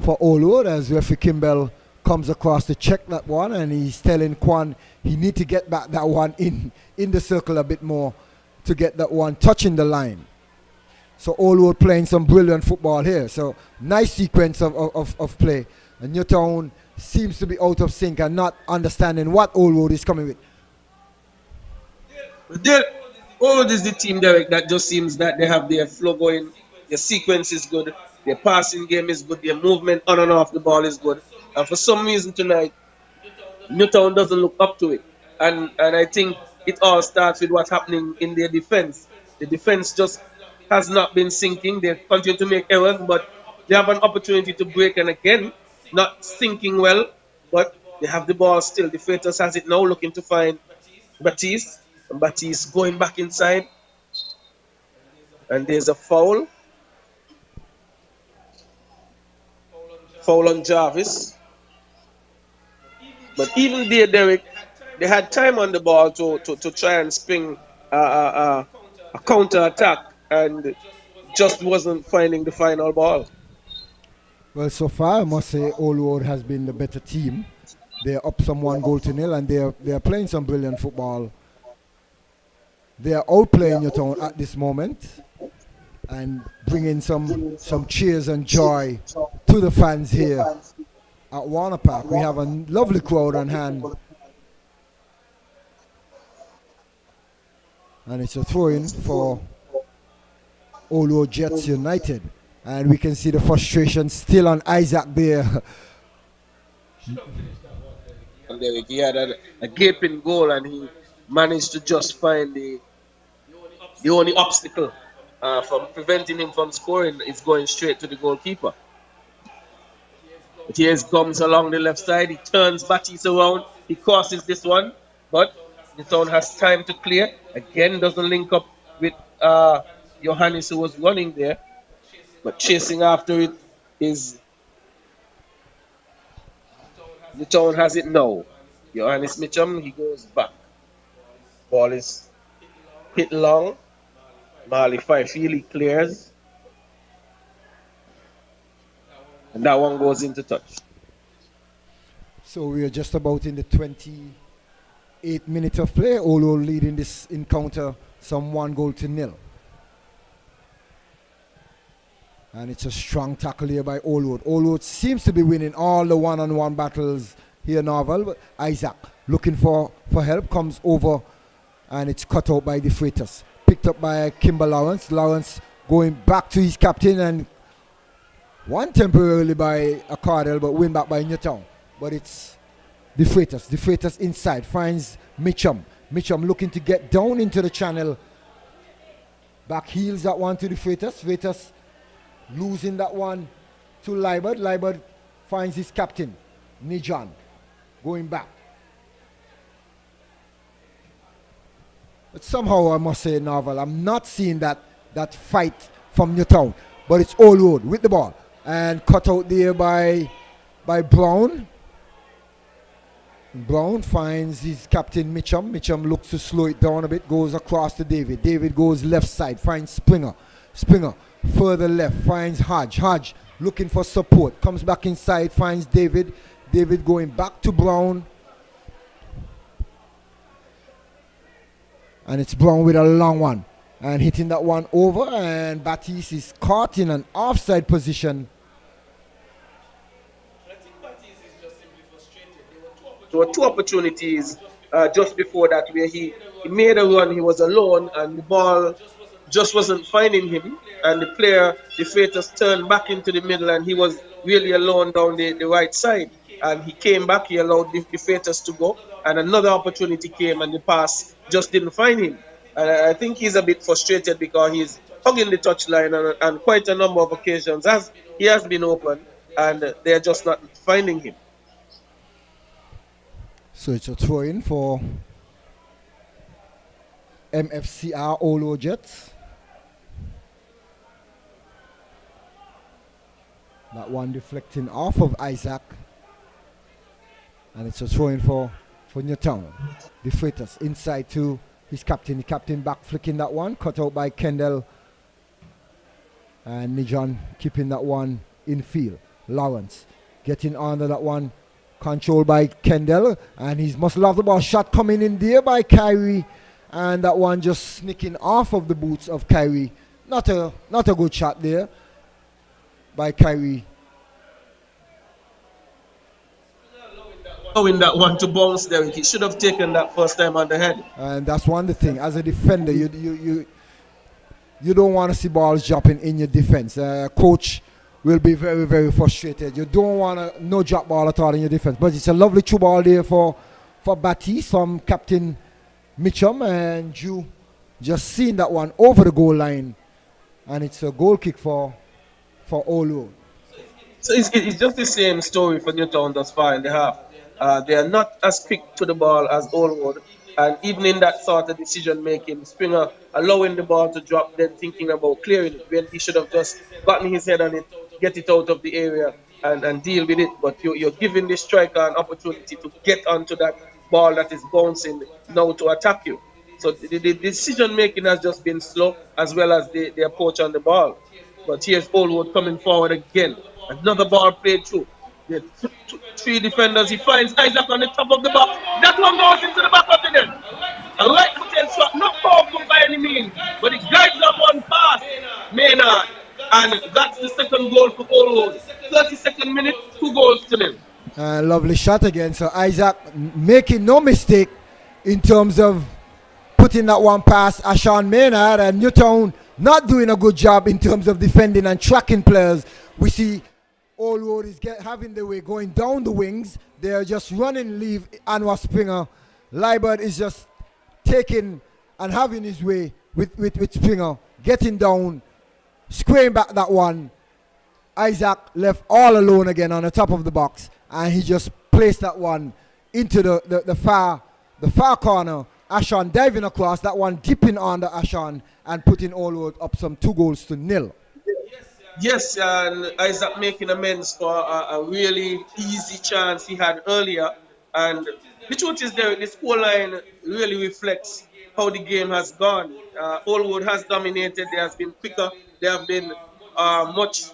Allwood as referee Kimball comes across to check that one, and he's telling Kwan he need to get back that one in the circle a bit more to get that one touching the line. So Allwood playing some brilliant football here. So nice sequence of play. And Newtown seems to be out of sync and not understanding what Allwood is coming with. Allwood is the team, Derek, that just seems that they have their flow going. Their sequence is good. Their passing game is good. Their movement on and off the ball is good. And for some reason tonight, Newtown doesn't look up to it. And I think it all starts with what's happening in their defense. The defense just has not been sinking. They continue to make errors, but they have an opportunity to break, and again, not sinking well, but they have the ball still. The Freighter's has it now, looking to find Baptiste. And Baptiste going back inside. And there's a foul. Foul on Jarvis. But even there, Derek, they had time on the ball to try and spring a counter-attack, and just wasn't finding the final ball. Well, so far, I must say, Allwood has been the better team. They're up some 1-0, and they're playing some brilliant football. They are outplaying Newtown at this moment and bringing some cheers and joy to the fans here at Warner Park. We have a lovely crowd on hand. And it's a throw-in for Allwood Jets United. And we can see the frustration still on Isaac there. And he had a gaping goal, and he managed to just find the only obstacle from preventing him from scoring is going straight to the goalkeeper. But here he comes along the left side. He turns Batiste around. He crosses this one. But Newtown has time to clear. Again, doesn't link up with Johannes, who was running there. But chasing after it is Newtown has it now. Johannes Mitchum, he goes back. Ball is hit long. Marley Fifield, he clears. And that one goes into touch. So we are just about in the 28th minute of play. Olo leading this encounter some 1-0. And it's a strong tackle here by Olwood. Olwood seems to be winning all the one-on-one battles here, Norval. But Isaac looking for help, comes over, and it's cut out by the Freitas. Picked up by Kimber Lawrence. Lawrence going back to his captain and won temporarily by a Cardell, but win back by Newtown. But it's the Freitas. The Freitas inside finds Mitchum. Mitchum looking to get down into the channel. Back heels that one to the Freitas. Freitas losing that one to Libert. Libert finds his captain, Nijan, going back. But somehow I must say, Norval, I'm not seeing that fight from Newtown. But it's Olwood with the ball. And cut out there by Brown. Brown finds his captain Mitchum. Mitchum looks to slow it down a bit, goes across to David. David goes left side, finds Springer. Springer further left, finds Hodge. Hodge looking for support, comes back inside, finds David. David going back to Brown. And it's Brown with a long one. And hitting that one over, and Batiste is caught in an offside position. There were two opportunities just before that where he made a run, he was alone, and the ball just wasn't finding him. And the player, the Freitas, turned back into the middle, and he was really alone down the right side. And he came back, he allowed the Freitas to go, and another opportunity came, and the pass just didn't find him. And I think he's a bit frustrated because he's hugging the touchline and quite a number of occasions as he has been open, and they're just not finding him. So it's a throw in for MFCR Olo Jets. That one deflecting off of Isaac. And it's a throw in for Newtown. The Freitas inside to his captain. The captain back flicking that one. Cut out by Kendall. And Nijan keeping that one in field. Lawrence getting under that one. Controlled by Kendall, and he must love the ball. Shot coming in there by Kyrie, and that one just sneaking off of the boots of Kyrie. Not a good shot there by Kyrie. Allowing that one to bounce there, he should have taken that first time on the head. And that's one of the thing. As a defender, you don't want to see balls dropping in your defense. Coach will be very, very frustrated. You don't want no drop ball at all in your defense. But it's a lovely through ball there for Batiste from Captain Mitchum, and you just seen that one over the goal line, and it's a goal kick for Olo. So it's just the same story for Newtown thus far in the half. They are not as quick to the ball as Olwood, and even in that sort of decision making, Springer allowing the ball to drop, then thinking about clearing it when he should have just gotten his head on it, get it out of the area and deal with it. But you're giving the striker an opportunity to get onto that ball that is bouncing now to attack you. So the decision making has just been slow, as well as the approach on the ball. But here's Olwood coming forward again. Another ball played through. The three defenders, he finds Isaac on the top of the box. That one goes into the back of the net. A right footed shot, not powerful by any means, but it guides up one pass, Maynard. And that's the second goal for Olwood. 32nd minute, 2 goals to nil. Lovely shot again. So Isaac making no mistake in terms of putting that one past Ashawn Maynard, and Newtown not doing a good job in terms of defending and tracking players. We see Olwood is having the way going down the wings. They're just running, leave Anwar Springer. Libert is just taking and having his way with Springer, getting down, squaring back that one. Isaac left all alone again on the top of the box, and he just placed that one into the far corner. Ashon diving across, that one dipping under Ashon and putting Allwood up some 2-0. Yes, and Isaac making amends for a really easy chance he had earlier. And the truth is, the scoreline really reflects how the game has gone. Allwood has dominated. They have been quicker. They have been much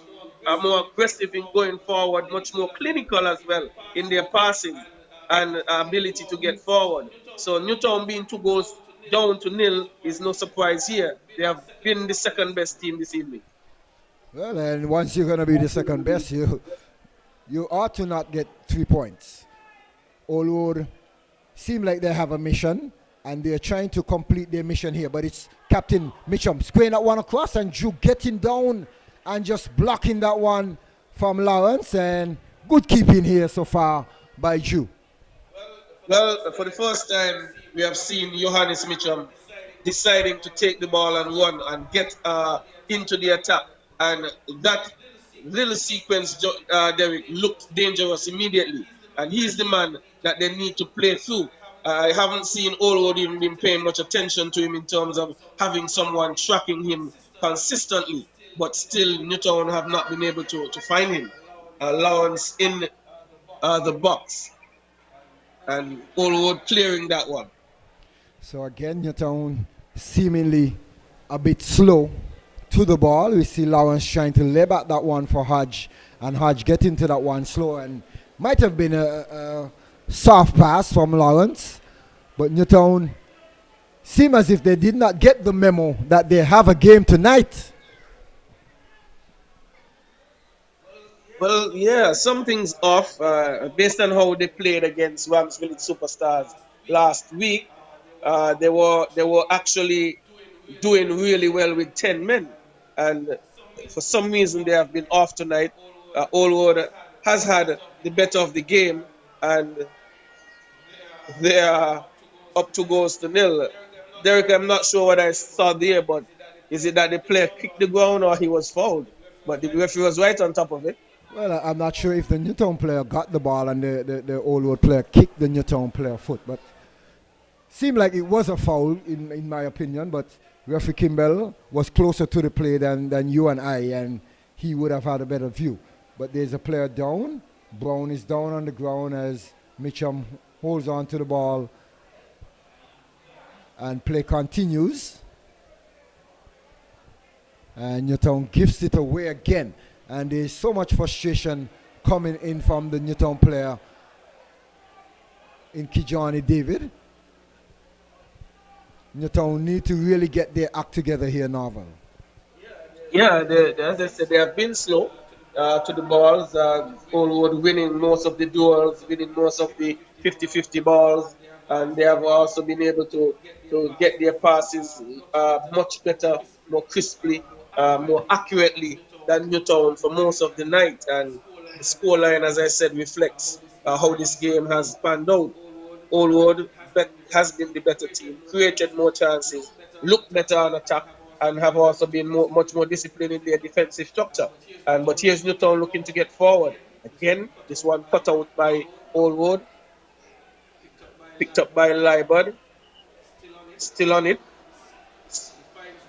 more aggressive in going forward, much more clinical as well in their passing and ability to get forward. So Newtown being 2 goals down to 0 is no surprise here. They have been the second best team this evening. Well, and once you're going to be the second best, you ought to not get 3 points. Allwood seem like they have a mission, and they're trying to complete their mission here. But it's Captain Mitchum squaring that one across, and Drew getting down and just blocking that one from Lawrence. And good keeping here so far by Drew. Well, for the first time, we have seen Johannes Mitchum deciding to take the ball and run and get into the attack. And that little sequence, Derek, looked dangerous immediately. And he's the man that they need to play through. I haven't seen Allwood even been paying much attention to him in terms of having someone tracking him consistently. But still, Newtown have not been able to find him. Lawrence in the box. And Allwood clearing that one. So again, Newtown seemingly a bit slow to the ball. We see Lawrence trying to lay back that one for Hodge, and Hodge getting to that one slow, and might have been a soft pass from Lawrence, but Newtown seem as if they did not get the memo that they have a game tonight. Well, yeah, something's off based on how they played against Rams Village Superstars last week. They were actually doing really well with 10 men, and for some reason they have been off tonight. Allwood has had the better of the game, and they are up 2-0. Derek, I'm not sure what I saw there, but is it that the player kicked the ground or he was fouled? But the referee was right on top of it. Well, I'm not sure if the Newtown player got the ball and the Allwood player kicked the Newtown player foot, but seemed like it was a foul in my opinion, but referee Kimball was closer to the play than you and I, and he would have had a better view. But there's a player down. Brown is down on the ground as Mitchum holds on to the ball, and play continues. And Newtown gives it away again. And there's so much frustration coming in from the Newtown player in Kijani David. Newtown need to really get their act together here, Norval. Yeah, as I said, they have been slow to the balls. Allwood winning most of the duels, winning most of the 50-50 balls. And they have also been able to get their passes much better, more crisply, more accurately than Newtown for most of the night. And the scoreline, as I said, reflects how this game has panned out. Allwood has been the better team, created more chances, looked better on attack, and have also been much more disciplined in their defensive structure. But here's Newtown looking to get forward. Again, this one cut out by Allwood, picked up by Libud, still on it.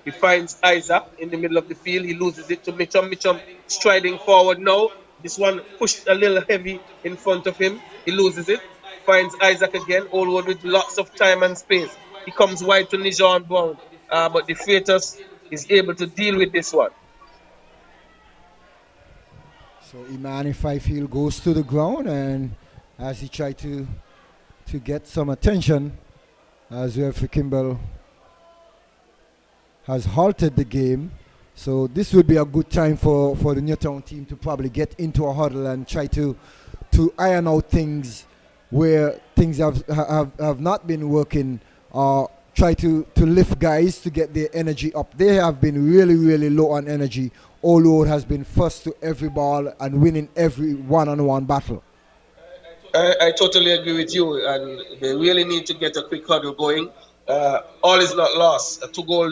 He finds Isaac in the middle of the field. He loses it to Mitchum. Mitchum striding forward now. This one pushed a little heavy in front of him. He loses it. Finds Isaac again. Allwood with lots of time and space. He comes wide to Nijon Brown. But the Freitas is able to deal with this one. So Imani Fifield goes to the ground, and as he tried to get some attention, as referee Kimball has halted the game. So this would be a good time for the Newtown team to probably get into a huddle and try to iron out things where things have not been working, or try to lift guys to get their energy up. They have been really, really low on energy. Allwood has been first to every ball and winning every one-on-one battle. I totally agree with you, and they really need to get a quick huddle going. All is not lost. A two-goal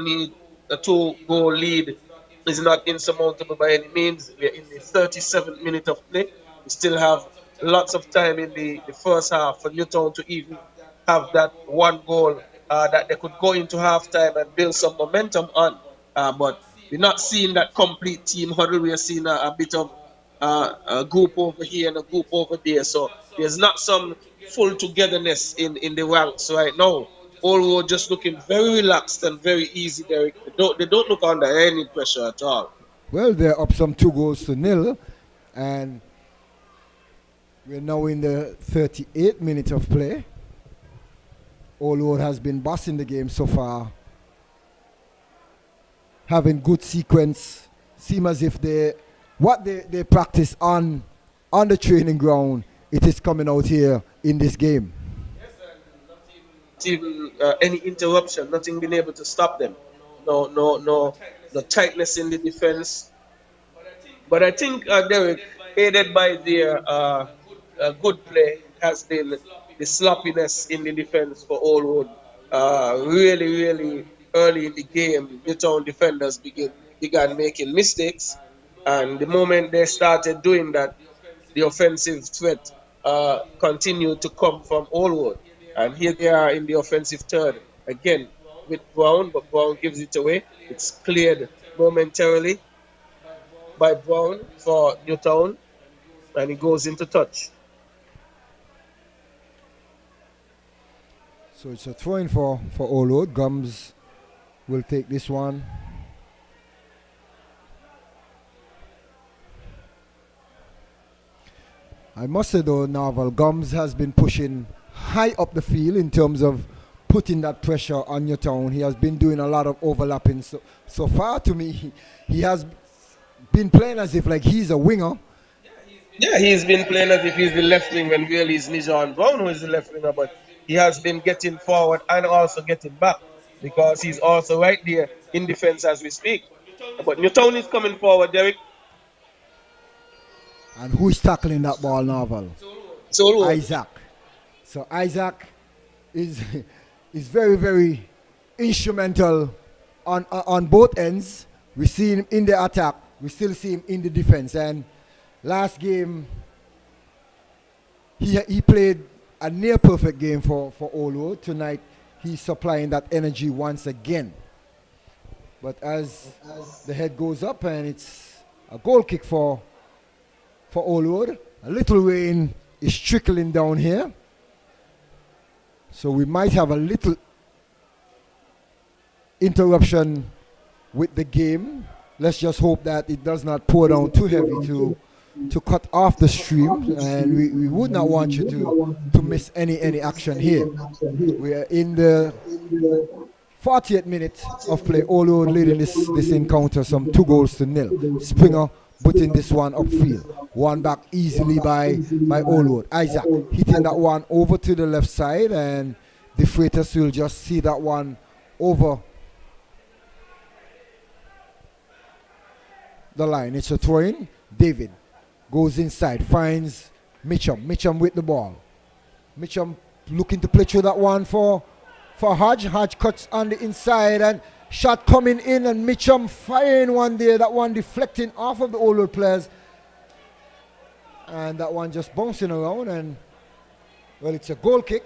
lead is not insurmountable by any means. We're in the 37th minute of play. We still have lots of time in the first half for Newtown to even have that one goal that they could go into halftime and build some momentum on. But we're not seeing that complete team huddle. We are seeing a bit of a group over here and a group over there. So there's not some full togetherness in the ranks right now. All were just looking very relaxed and very easy, Derek. They don't look under any pressure at all. Well, they're up some 2-0, and we're now in the 38th minute of play. Allwood has been bossing the game so far, having good sequence. Seem as if they practice on the training ground, it is coming out here in this game. Not even any interruption, nothing been able to stop them. No tightness in the defense. But I think, Derek, aided by their good play, has been the sloppiness in the defense for Allwood. Really early in the game, Newtown defenders began making mistakes. And the moment they started doing that, the offensive threat continued to come from Allwood. And here they are in the offensive third again with Brown, but Brown gives it away. It's cleared momentarily by Brown for Newtown, and he goes into touch. So it's a throw-in for Allwood. Gums will take this one. I must say though, Naval, Gums has been pushing high up the field in terms of putting that pressure on Newtown. He has been doing a lot of overlapping. So far to me, he has been playing as if like he's a winger. Yeah, he's been playing as if he's the left wing when really it's Nijon Brown who is the left winger, but he has been getting forward and also getting back because he's also right there in defense as we speak. But Newtown is coming forward, Derek. And who is tackling that ball, Naval? Isaac. So Isaac is very instrumental on both ends. We see him in the attack. We still see him in the defense. And last game, he played a near perfect game for Olo. Tonight, he's supplying that energy once again. But as the head goes up and it's a goal kick for Olo, a little rain is trickling down here. So we might have a little interruption with the game. Let's just hope that it does not pour down too heavy to cut off the stream, and we would not want you to miss any action here. We are in the 40th minute of play. Olo leading this encounter some 2-0. Springer putting this one upfield. One back easily by Olo. Isaac hitting that one over to the left side, and the Freitas will just see that one over the line. It's a throw-in. David goes inside, finds Mitchum. Mitchum with the ball. Mitchum looking to play through that one for Hodge. Hodge cuts on the inside and shot coming in, and Mitchum firing one there. That one deflecting off of the Olo players. And that one just bouncing around, and well, it's a goal kick.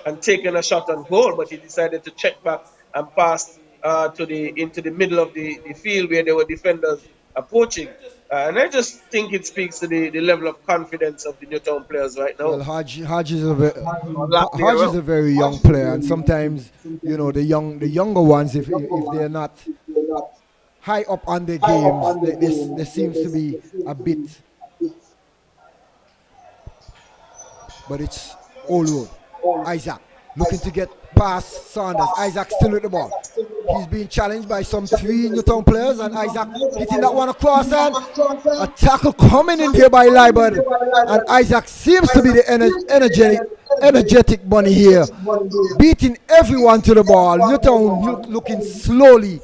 And taken a shot on goal, but he decided to check back and pass into the middle of the field where there were defenders approaching. And I just think it speaks to the level of confidence of the Newtown players right now. Well, Hodge is a very young player, and sometimes, you know, the younger ones, if they're not high up on their games, there seems to be a bit. But it's Olo. Isaac looking to get past Saunders. Isaac still with the ball. He's being challenged by some 3 Newtown players, and Isaac hitting that one across, and a tackle coming in here by Liebert. And Isaac seems to be the energetic bunny here, beating everyone to the ball. Newtown looking slowly.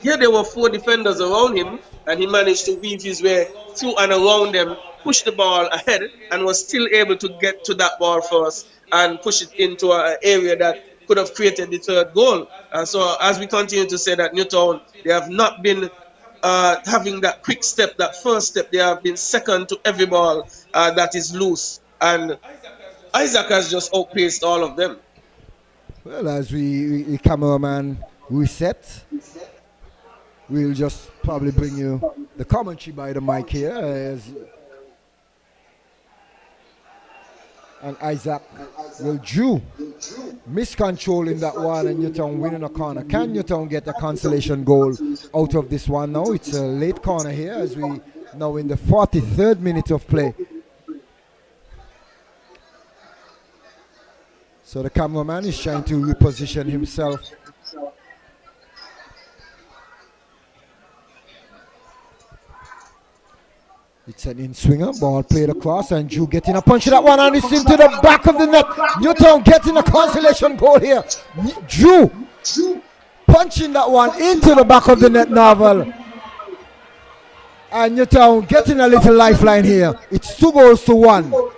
Here there were 4 defenders around him, and he managed to weave his way through and around them, push the ball ahead, and was still able to get to that ball first and push it into an area that could have created the third goal. And so as we continue to say that Newtown, they have not been having that quick step, that first step. They have been second to every ball that is loose. And Isaac has just outpaced all of them. Well, as the cameraman reset, we'll just probably bring you the commentary by the mic here. And Isaac will Drew miscontrolling that one, and Newtown winning a corner. Can Newtown get a consolation goal out of this one now? It's a late corner here as we now in the 43rd minute of play. So the cameraman is trying to reposition himself. It's an in-swinger, ball played across, and Drew getting a punch to that one, and it's into the back of the net. Newtown getting a consolation goal here. Drew punching that one into the back of the net, Novel. And Newtown getting a little lifeline here. It's 2-1.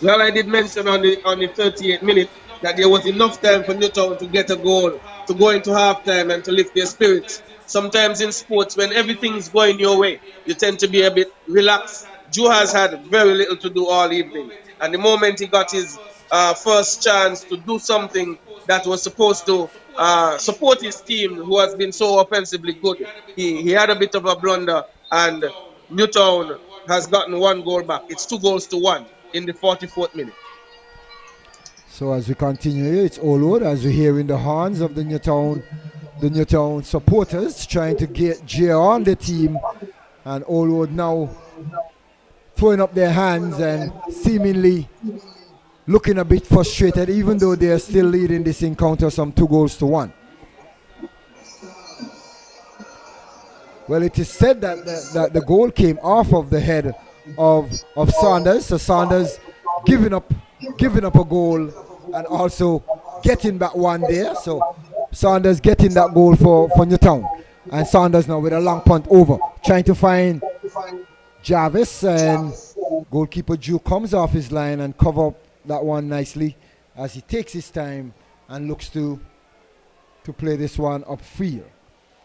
Well, I did mention on the 38th minute that there was enough time for Newtown to get a goal, to go into halftime and to lift their spirits. Sometimes in sports, when everything's going your way, you tend to be a bit relaxed. Drew has had very little to do all evening. And the moment he got his first chance to do something that was supposed to support his team, who has been so offensively good, he had a bit of a blunder, and Newtown has gotten one goal back. It's 2-1 in the 44th minute. So as we continue here, it's all as we hear in the horns of the Newtown supporters trying to cheer on the team, and Allwood now throwing up their hands and seemingly looking a bit frustrated, even though they are still leading this encounter some 2-1. Well, it is said that the goal came off of the head of Saunders, so Saunders giving up a goal and also getting back one there. So Saunders getting that goal for Newtown, and Saunders now with a long punt over, trying to find Jarvis, and goalkeeper Drew comes off his line and cover up that one nicely as he takes his time and looks to play this one upfield.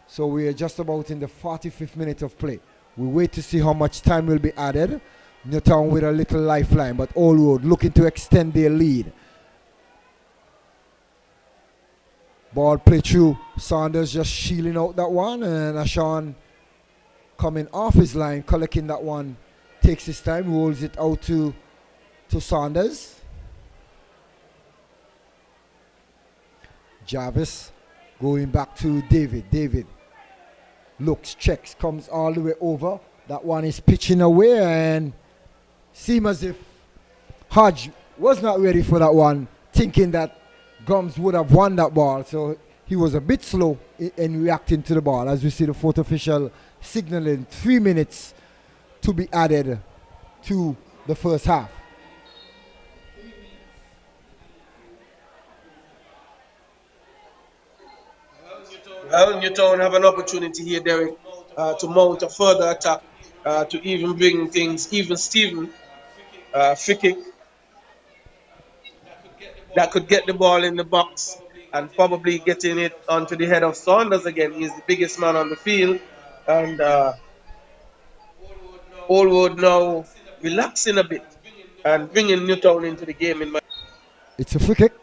So we are just about in the 45th minute of play. We wait to see how much time will be added. Newtown with a little lifeline, but Allwood looking to extend their lead. Ball play through. Saunders just shielding out that one, and Ashawn coming off his line, collecting that one, takes his time, rolls it out to Saunders. Jarvis going back to David. David looks, checks, comes all the way over. That one is pitching away, and seems as if Hodge was not ready for that one, thinking that Gums would have won that ball. So he was a bit slow in reacting to the ball, as we see the fourth official signaling 3 minutes to be added to the first half. Well, Newtown have an opportunity here, Derek, to mount a further attack, to even bring things even. Steven, free kick, that could get the ball in the box and probably getting it onto the head of Saunders again. He's the biggest man on the field, and Allwood now relaxing a bit and bringing Newtown into the game. It's a free kick.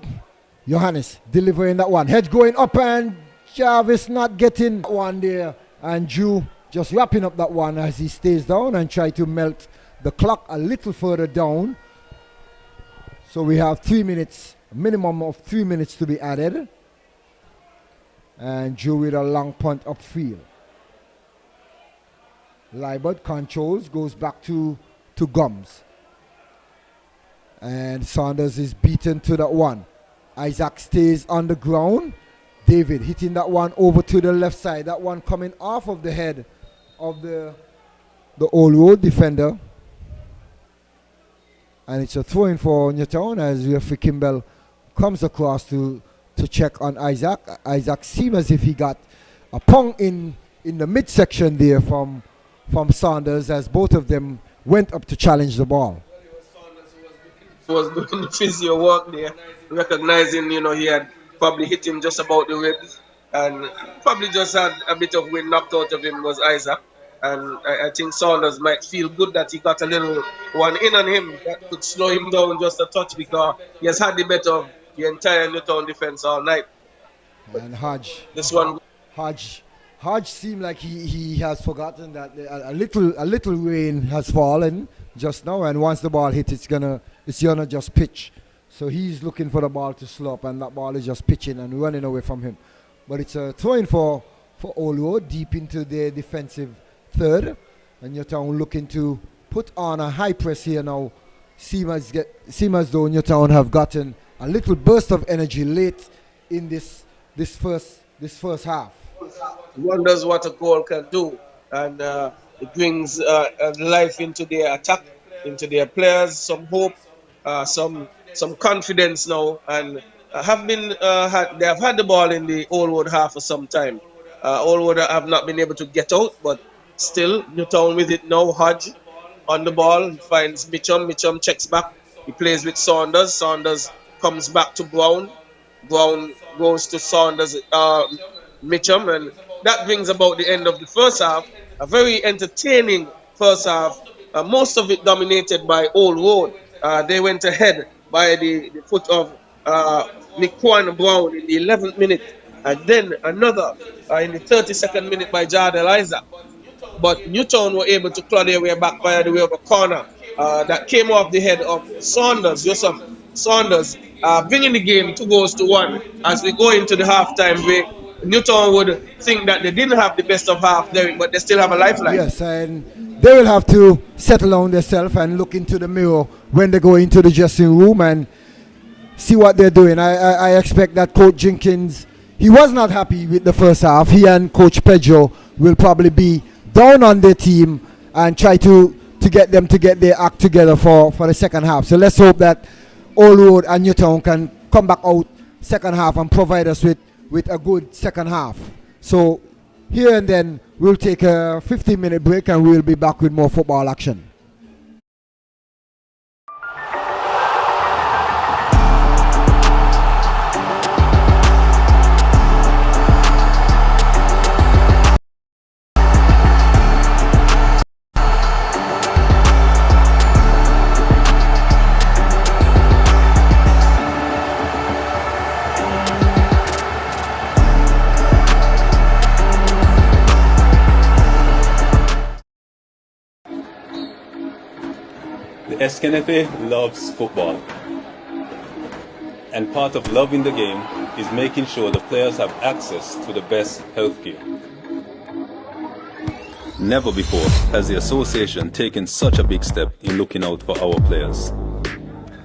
Johannes delivering that one. Head going up, and Jarvis not getting one there, and Drew just wrapping up that one as he stays down and try to melt the clock a little further down. So we have 3 minutes, a minimum of 3 minutes to be added, and Drew with a long punt upfield. Libert controls, goes back to Gums, and Saunders is beaten to that one. Isaac stays on the ground. David hitting that one over to the left side. That one coming off of the head of the Allwood defender. And it's a throw-in for Newtown as referee Kimball comes across to check on Isaac. Isaac seems as if he got a pong in the midsection there from Saunders, as both of them went up to challenge the ball. was doing the physio work there, recognizing, he had probably hit him just about the ribs, and probably just had a bit of wind knocked out of him was Isaac. And I think Saunders might feel good that he got a little one in on him that could slow him down just a touch, because he has had the better of the entire Newtown defense all night. And Hodge. This one. Hodge seemed like he has forgotten that a little rain has fallen just now, and once the ball hits, it's gonna just pitch. So he's looking for the ball to slop, and that ball is just pitching and running away from him. But it's a throw-in for Olo deep into their defensive third, and Newtown looking to put on a high press here now. Seem as though Newtown have gotten a little burst of energy late in this first half. Wonders what a goal can do, and it brings life into their attack, into their players, some hope, some confidence now, and they have had the ball in the Old Road half for some time. Old Road have not been able to get out, but still Newtown with it now. Hodge on the ball, finds Mitchum. Mitchum checks back. He plays with Saunders. Saunders comes back to Brown. Brown goes to Saunders, Mitchum, and that brings about the end of the first half. A very entertaining first half. Most of it dominated by Old Road. They went ahead by the foot of Nikwan Brown in the 11th minute, and then another in the 32nd minute by Jardel Isaac. But Newtown were able to claw their way back by the way of a corner that came off the head of Saunders, Joseph Saunders, bringing the game 2-1 as we go into the halftime break. Newtown would think that they didn't have the best of half, Derek, but they still have a lifeline. Yes, and they will have to settle down themselves and look into the mirror when they go into the dressing room and see what they're doing. I expect that Coach Jenkins, he was not happy with the first half. He and Coach Pedro will probably be down on their team and try to get them to get their act together for the second half. So let's hope that Old Road and Newtown can come back out second half and provide us with a good second half. So here and then we'll take a 15-minute break and we'll be back with more football action. Eskenefe loves football, and part of loving the game is making sure the players have access to the best healthcare. Never before has the association taken such a big step in looking out for our players.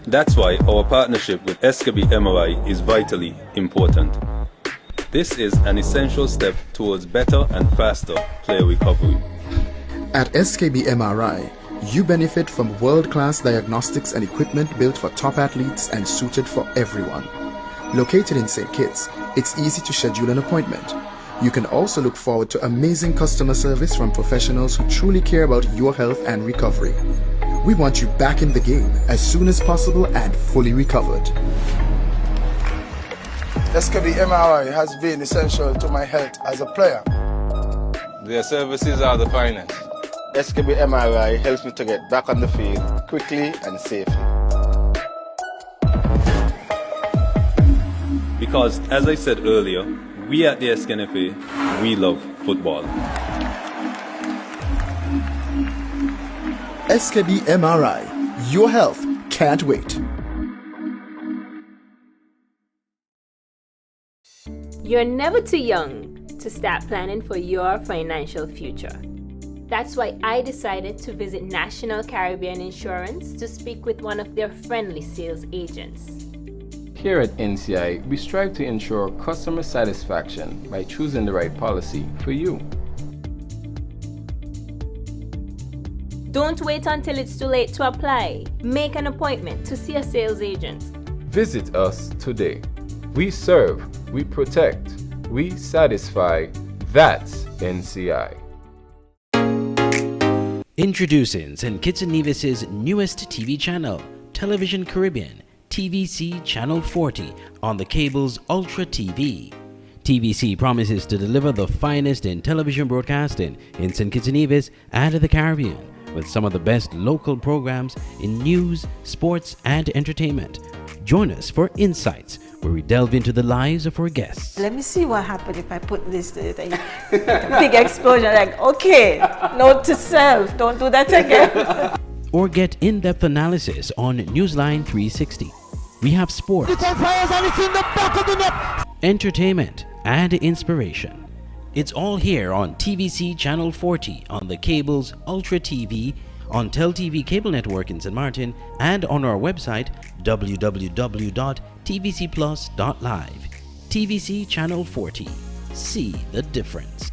That's why our partnership with SKB MRI is vitally important. This is an essential step towards better and faster player recovery. At SKB MRI, you benefit from world-class diagnostics and equipment built for top athletes and suited for everyone. Located in St. Kitts, it's easy to schedule an appointment. You can also look forward to amazing customer service from professionals who truly care about your health and recovery. We want you back in the game as soon as possible and fully recovered. SKB MRI has been essential to my health as a player. Their services are the finest. SKB MRI helps me to get back on the field quickly and safely. Because, as I said earlier, we at the Eskenefe, we love football. SKB MRI, your health can't wait. You're never too young to start planning for your financial future. That's why I decided to visit National Caribbean Insurance to speak with one of their friendly sales agents. Here at NCI, we strive to ensure customer satisfaction by choosing the right policy for you. Don't wait until it's too late to apply. Make an appointment to see a sales agent. Visit us today. We serve, we protect, we satisfy. That's NCI. Introducing St. Kitts and Nevis's newest TV channel, Television Caribbean, TVC Channel 40 on the cable's Ultra TV. TVC promises to deliver the finest in television broadcasting in St. Kitts and Nevis and the Caribbean, with some of the best local programs in news, sports, and entertainment. Join us for Insights, where we delve into the lives of our guests. Let me see what happens if I put this to it. Big explosion, like, okay, note to self, don't do that again. Or get in-depth analysis on Newsline 360. We have sports, entertainment, and inspiration. It's all here on TVC Channel 40 on the cable's Ultra TV, on TelTV Cable Network in St. Martin, and on our website www.tvcplus.live. TVC Channel 40. See the difference.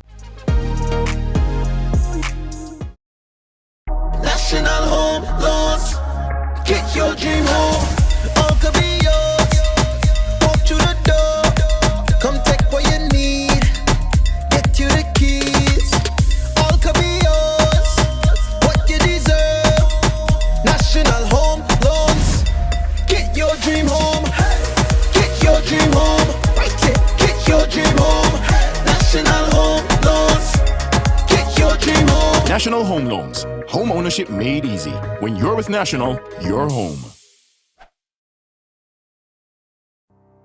National Home Loans. Get your dream home. All could be yours. Walk through the door. Come take what you need. Get you the keys. All could be yours. What you deserve. National Home Loans. Get your dream home. Get your dream home. Right here. Get your dream home. National Home Loans. Get your dream home. National Home Loans. Home ownership made easy. When you're with National, you're home.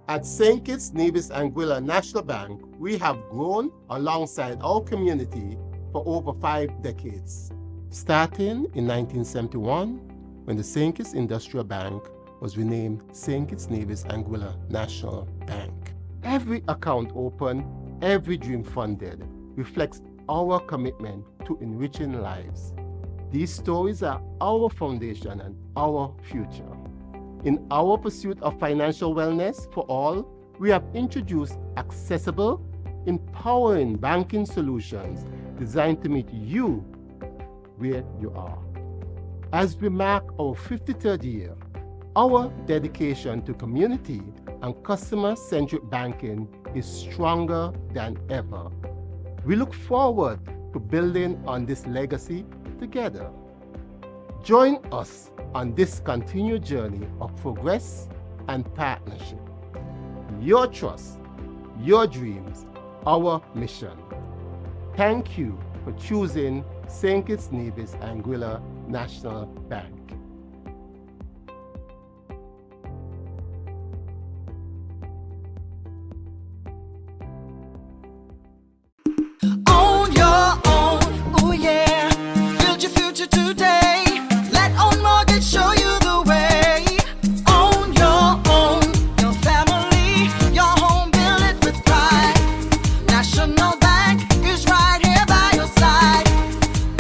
At St. Kitts, Nevis, and Anguilla National Bank, we have grown alongside our community for over 5 decades. Starting in 1971, when the St. Kitts Industrial Bank was renamed St. Kitts, Nevis, and Anguilla National Bank. Every account opened, every dream funded, reflects our commitment to enriching lives. These stories are our foundation and our future. In our pursuit of financial wellness for all, we have introduced accessible, empowering banking solutions designed to meet you where you are. As we mark our 53rd year, our dedication to community and customer-centric banking is stronger than ever. We look forward to building on this legacy together. Join us on this continued journey of progress and partnership. Your trust, your dreams, our mission. Thank you for choosing St. Kitts Nevis and Anguilla National Bank. Own your own, oh yeah. Build your future today. Let Own Mortgage show you the way. Own your own, your family, your home, build it with pride. National Bank is right here by your side.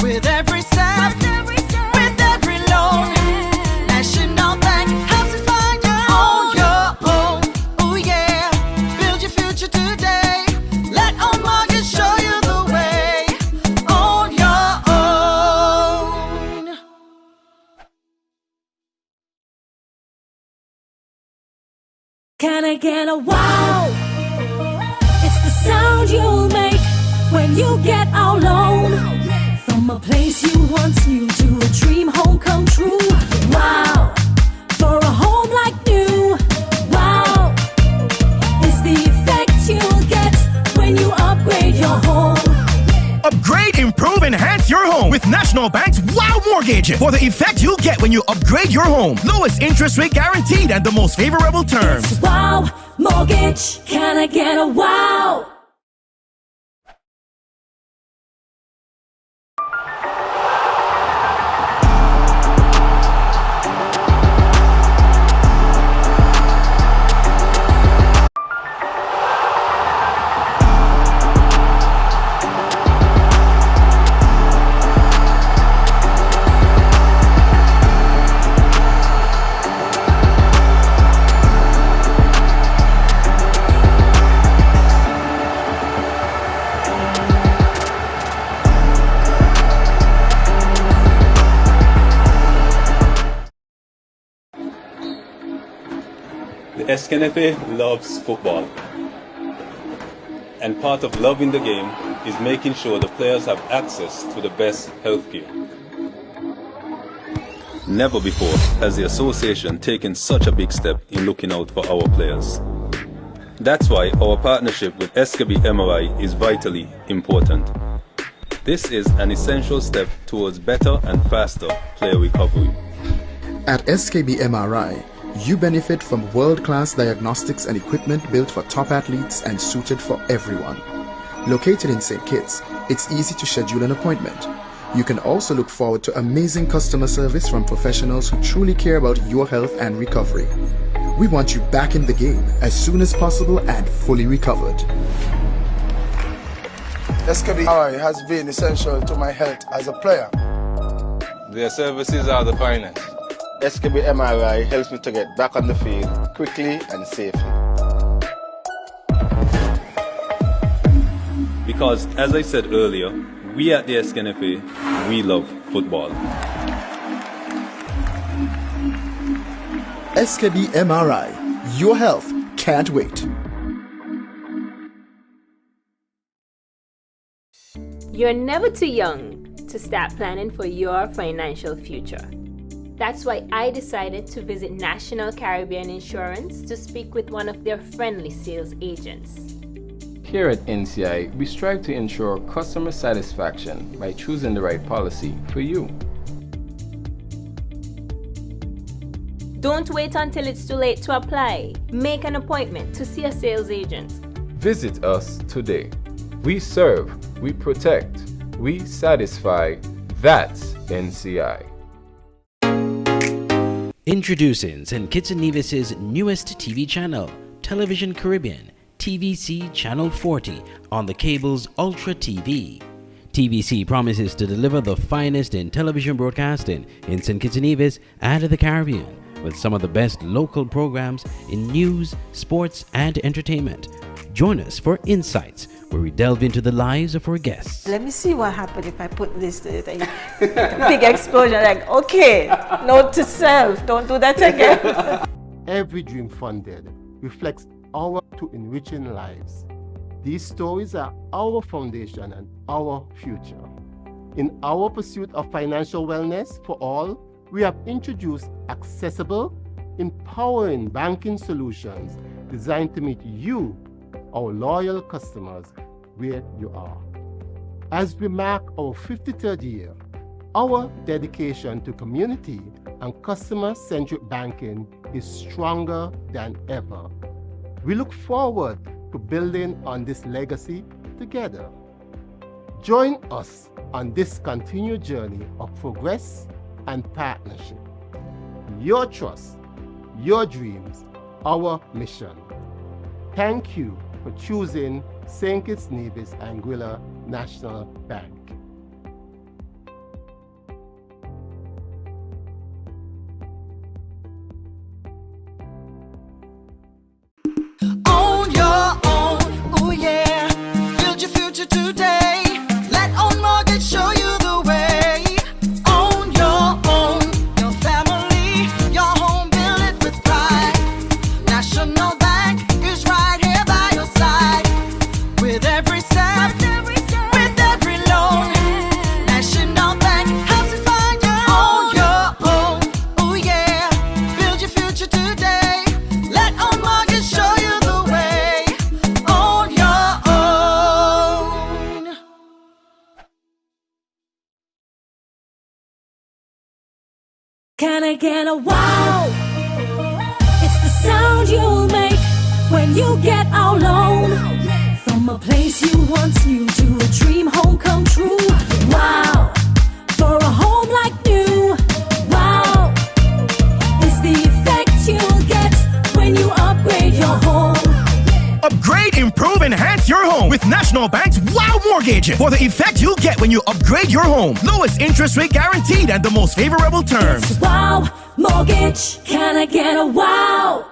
With every step, with every loan. National Bank helps you find your own. Your own, oh yeah. Build your future today. Let Own Mortgage show you the way. Own your own. Can I get a wow? It's the sound you'll make when you get our loan. From a place you once knew to a dream home come true. Wow, for a home like new. Wow, it's the effect you'll get when you upgrade your home. Upgrade, improve, enhance your home with National Bank's Wow Mortgage for the effect you get when you upgrade your home. Lowest interest rate guaranteed and the most favorable terms. It's Wow Mortgage. Can I get a wow? The SKNFA loves football. And part of loving the game is making sure the players have access to the best healthcare. Never before has the association taken such a big step in looking out for our players. That's why our partnership with SKB MRI is vitally important. This is an essential step towards better and faster player recovery. At SKB MRI, you benefit from world-class diagnostics and equipment built for top athletes and suited for everyone. Located in St. Kitts, it's easy to schedule an appointment. You can also look forward to amazing customer service from professionals who truly care about your health and recovery. We want you back in the game as soon as possible and fully recovered. SKB has been essential to my health as a player. Their services are the finest. SKB MRI helps me to get back on the field quickly and safely. Because, as I said earlier, we at the SKNFA, we love football. SKB MRI, your health can't wait. You're never too young to start planning for your financial future. That's why I decided to visit National Caribbean Insurance to speak with one of their friendly sales agents. Here at NCI, we strive to ensure customer satisfaction by choosing the right policy for you. Don't wait until it's too late to apply. Make an appointment to see a sales agent. Visit us today. We serve, we protect, we satisfy. That's NCI. Introducing St. Kitts and Nevis's newest TV channel, Television Caribbean, TVC Channel 40 on the cable's Ultra TV. TVC promises to deliver the finest in television broadcasting in St. Kitts and Nevis and the Caribbean, with some of the best local programs in news, sports, and entertainment. Join us for Insights, where we delve into the lives of our guests. Let me see what happened if I put this to it. Big explosion, like, okay, note to self, don't do that again. Every dream funded reflects our to enriching lives. These stories are our foundation and our future. In our pursuit of financial wellness for all, we have introduced accessible, empowering banking solutions designed to meet you, our loyal customers, where you are. As we mark our 53rd year, our dedication to community and customer-centric banking is stronger than ever. We look forward to building on this legacy together. Join us on this continued journey of progress and partnership. Your trust, your dreams, our mission. Thank you for choosing St. Kitts Nevis Anguilla National Bank. On your own, oh yeah. Build your future today. Let Own Mortgage show you the way. On your own, your family, your home, build it with pride. National Bank is right here by your side. With every step, with every loan. National Bank helps you find your on your own, oh yeah. Build your future today. Let Own Mortgage show you the way. On your own. Can I get a wow? It's the sound you'll make when you get our loan. From a place you once knew to a dream home come true. Wow, for a home like new. Wow, it's the effect you'll get when you upgrade your home. Upgrade, improve, enhance your home with National Bank's Wow Mortgage for the effect you get when you upgrade your home. Lowest interest rate guaranteed and the most favorable terms. It's Wow Mortgage. Can I get a wow?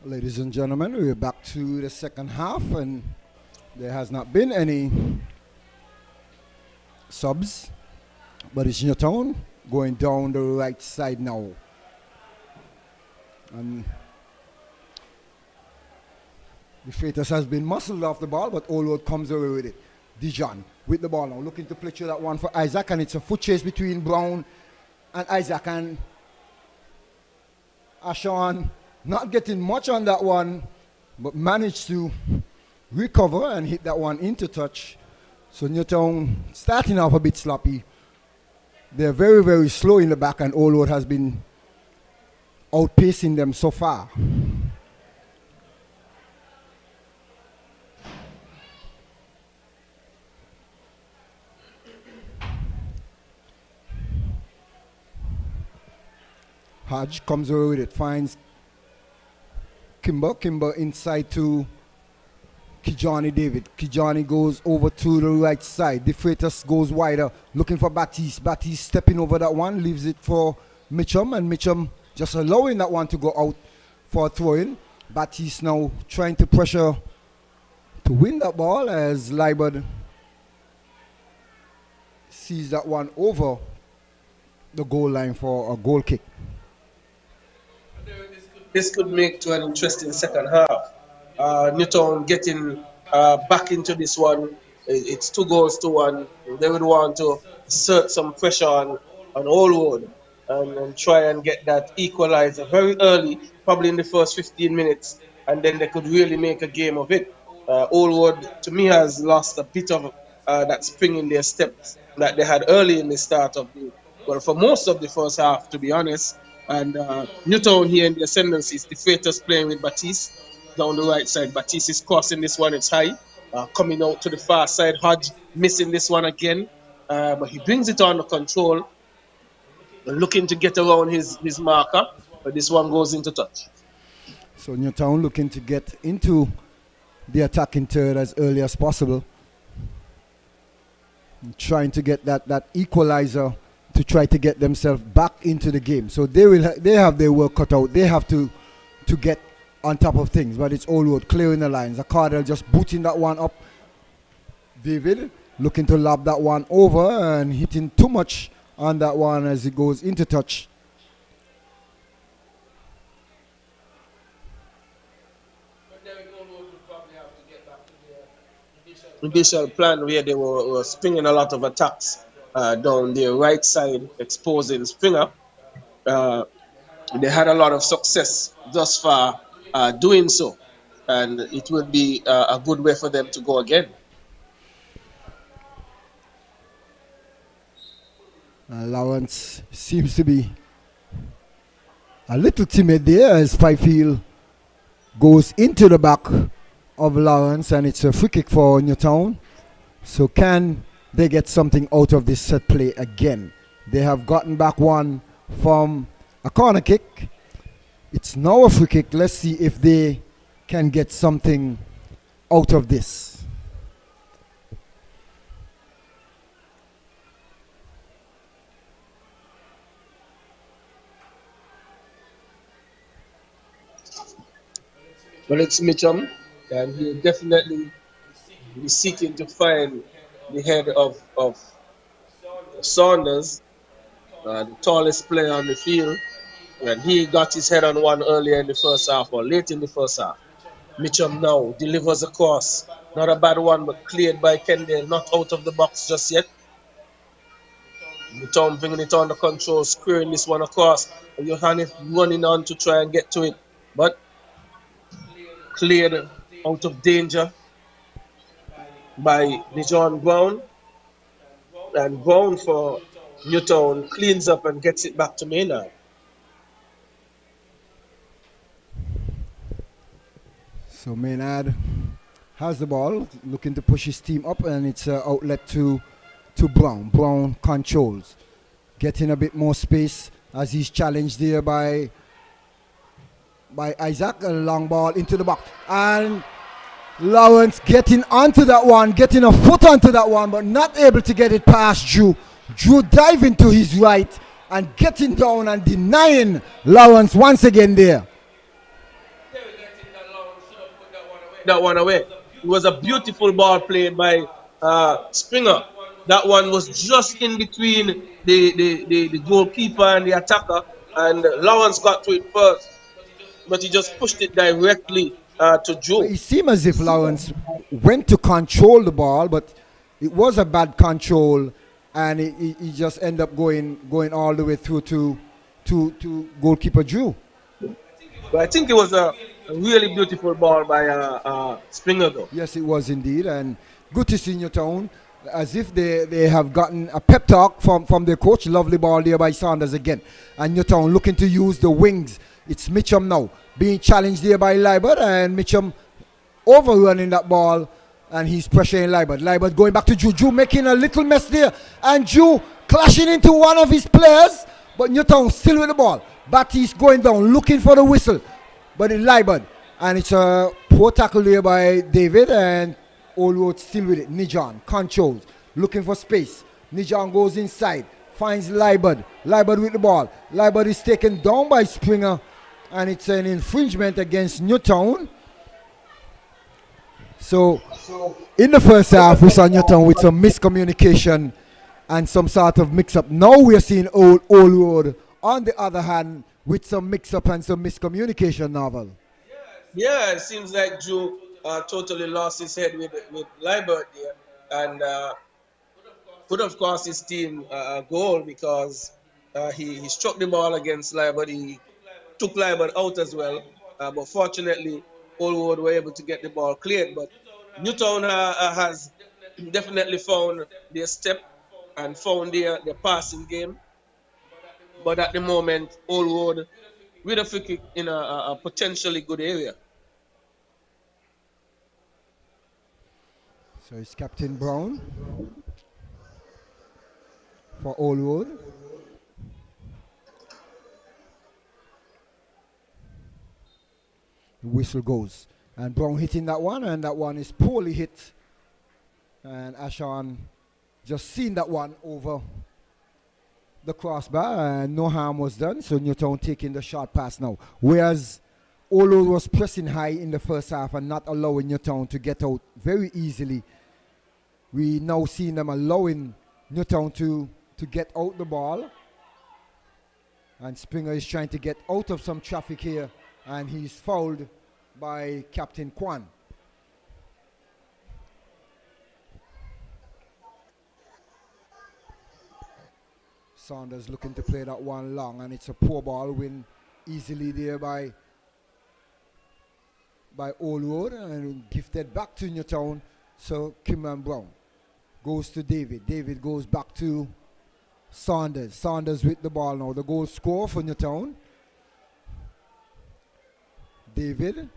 Ladies and gentlemen, we're back to the second half, and there has not been any subs, but it's Newtown going down the right side now. And the Freitas has been muscled off the ball, but Allwood comes away with it. Dijon with the ball now, looking to play through that one for Isaac, and it's a foot chase between Brown and Isaac, and Ashawn not getting much on that one, but managed to recover and hit that one into touch. So Newtown starting off a bit sloppy. They're very, very slow in the back, and Allwood has been outpacing them so far. Hodge comes away with it, finds Kimber inside to Kijani David. Kijani goes over to the right side. De Freitas goes wider, looking for Baptiste. Baptiste stepping over that one, leaves it for Mitchum, and Mitchum just allowing that one to go out for a throw-in. Baptiste now trying to pressure to win that ball as Liberd sees that one over the goal line for a goal kick. This could make to an interesting second half. Newtown getting back into this one. It's 2-1. They would want to exert some pressure on Allwood and try and get that equalizer very early, probably in the first 15 minutes, and then they could really make a game of it. Allwood, to me, has lost a bit of that spring in their steps that they had early in the start of for most of the first half, to be honest. And Newtown here in the ascendancy, the Freitas playing with Baptiste down the right side. Baptiste is crossing this one, it's high. Coming out to the far side, Hodge missing this one again. But he brings it under control, looking to get around his marker. But this one goes into touch. So Newtown looking to get into the attacking third as early as possible. Trying to get that equalizer to try to get themselves back into the game. So they have their work cut out. They have to get on top of things, but it's Allwood clearing the lines. Cardell just booting that one up. David looking to lob that one over and hitting too much on that one as it goes into touch. Initial plan where they were springing a lot of attacks down their right side, exposing Springer. They had a lot of success thus far doing so, and it would be a good way for them to go again. Lawrence seems to be a little timid there as Fifield goes into the back of Lawrence, and it's a free kick for Newtown. So can they get something out of this set play again? They have gotten back one from a corner kick. It's now a free kick. Let's see if they can get something out of this. Well, it's Mitchum, and he'll definitely be seeking to find the head of Saunders, the tallest player on the field, and he got his head on one earlier in the first half, or late in the first half. Mitchum now delivers a cross. Not a bad one, but cleared by Kendall, not out of the box just yet. Newtown bringing it under control, squaring this one across. And Johannes running on to try and get to it, but cleared out of danger by Dijon Brown. And Brown for Newtown cleans up and gets it back to Maynard. So Maynard has the ball, looking to push his team up, and it's an outlet to Brown. Brown controls, getting a bit more space as he's challenged there by Isaac. A long ball into the box, and Lawrence getting onto that one, getting a foot onto that one, but not able to get it past Drew. Drew diving to his right and getting down and denying Lawrence once again there. that one away. It was a beautiful ball played by Springer. That one was just in between the goalkeeper and the attacker, and Lawrence got to it first, but he just pushed it directly to But Joe. it seemed as if Lawrence went to control the ball, but it was a bad control, and he just ended up going all the way through to goalkeeper Drew. But I think it was a really beautiful ball by Springer, though. Yes, it was indeed, and good to see Newtown, as if they have gotten a pep talk from their coach. Lovely ball there by Saunders again, and Newtown looking to use the wings. It's Mitchum now being challenged there by Libert, and Mitchum overrunning that ball, and he's pressuring Libert. Libert going back to Drew. Drew making a little mess there, and Drew clashing into one of his players, but Newtown still with the ball. Batty's going down, looking for the whistle, but it's Libert, and it's a poor tackle there by David, and Old Road still with it. Nijan controls, looking for space. Nijan goes inside, finds Libert. Libert with the ball. Libert is taken down by Springer, and it's an infringement against Newtown. So, in the first half, we saw Newtown with some miscommunication and some sort of mix-up. Now we are seeing Old Road, on the other hand, with some mix-up and some miscommunication, Novel. Yeah, it seems like Joe totally lost his head with Libert there, and could have cost his team a goal because he struck the ball against Libert. He took Libert out as well, but fortunately, Old Road were able to get the ball cleared. But Newtown has definitely found their step and found their passing game. But at the moment, Old Road with a free kick in a potentially good area. So it's Captain Brown for Old Road. The whistle goes, and Brown hitting that one, and that one is poorly hit. And Ashan just seen that one over the crossbar, and no harm was done. So Newtown taking the short pass now. Whereas Old Road was pressing high in the first half and not allowing Newtown to get out very easily. We now see them allowing Newtown to get out the ball. And Springer is trying to get out of some traffic here, and he's fouled by Captain Kwan. Saunders looking to play that one long, and it's a poor ball win easily there by Old Road, and gifted back to Newtown. So Kimran Brown goes to David. David goes back to Saunders. Saunders with the ball now. The goal score for Newtown. David.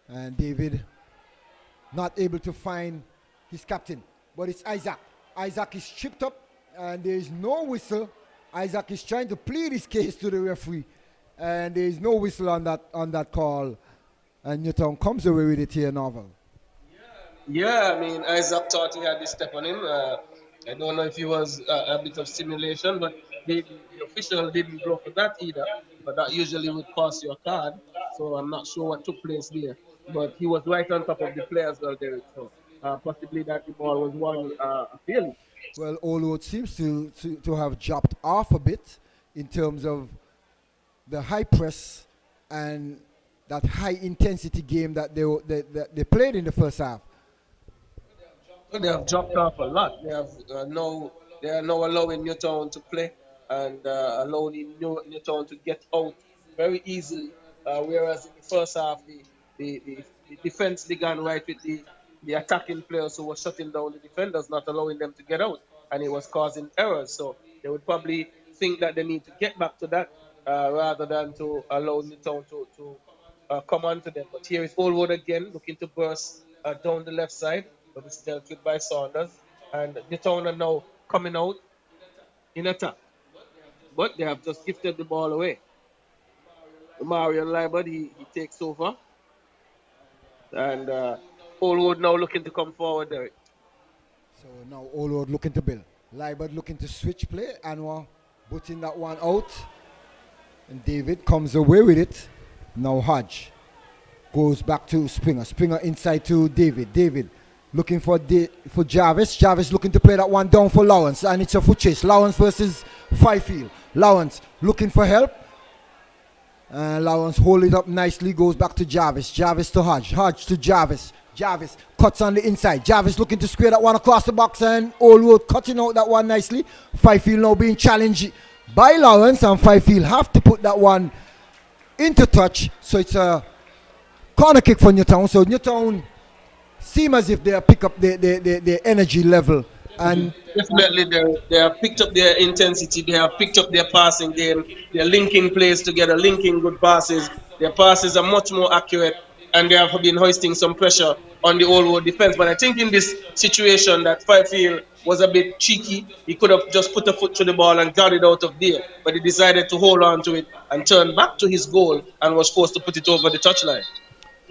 And David not able to find his captain. But it's Isaac. Isaac is tripped up, and there is no whistle. Isaac is trying to plead his case to the referee, and there is no whistle on that call. And Newtown comes away with it here, Novel. Yeah, I mean, Isaac thought he had the step on him. I don't know if he was a bit of simulation, but the official didn't blow for that either. But that usually would cost you a card. So I'm not sure what took place there. But he was right on top of the player as well, Derek. So possibly that the ball was won fairly. Well, Old Road seems to have dropped off a bit in terms of the high press and that high intensity game that they played in the first half. They have dropped off a lot. They have they are now allowing Newtown to play and allowing Newtown to get out very easily. Whereas in the first half, the defense began right with the attacking players who were shutting down the defenders, not allowing them to get out, and it was causing errors. So they would probably think that they need to get back to that rather than to allow Newtown to come onto them. But here is Old Road again, looking to burst down the left side, but it's dealt with by Saunders. And Newtown are now coming out in attack. But they have just gifted the ball away. Mario Libert, he takes over. And Old Road now looking to come forward, Derek. So now Old Road looking to build. Libert looking to switch play. Anwar putting that one out. And David comes away with it. Now Hodge. Goes back to Springer. Springer inside to David. David looking for Jarvis. Jarvis looking to play that one down for Lawrence. And it's a foot chase. Lawrence versus Fifield. Lawrence looking for help. And Lawrence hold it up nicely. Goes back to Jarvis. Jarvis to Hodge. Hodge to Jarvis. Jarvis cuts on the inside. Jarvis looking to square that one across the box. And Allwood cutting out that one nicely. Fifield now being challenged by Lawrence. And Fifield have to put that one into touch. So it's a corner kick for Newtown. So Newtown seem as if they pick up their energy level. And definitely they have picked up their intensity, they have picked up their passing game, they're linking plays together, linking good passes. Their passes are much more accurate, and they have been hoisting some pressure on the Allwood defense. But I think in this situation that Fifield was a bit cheeky. He could have just put a foot to the ball and got it out of there, but he decided to hold on to it and turn back to his goal and was forced to put it over the touchline.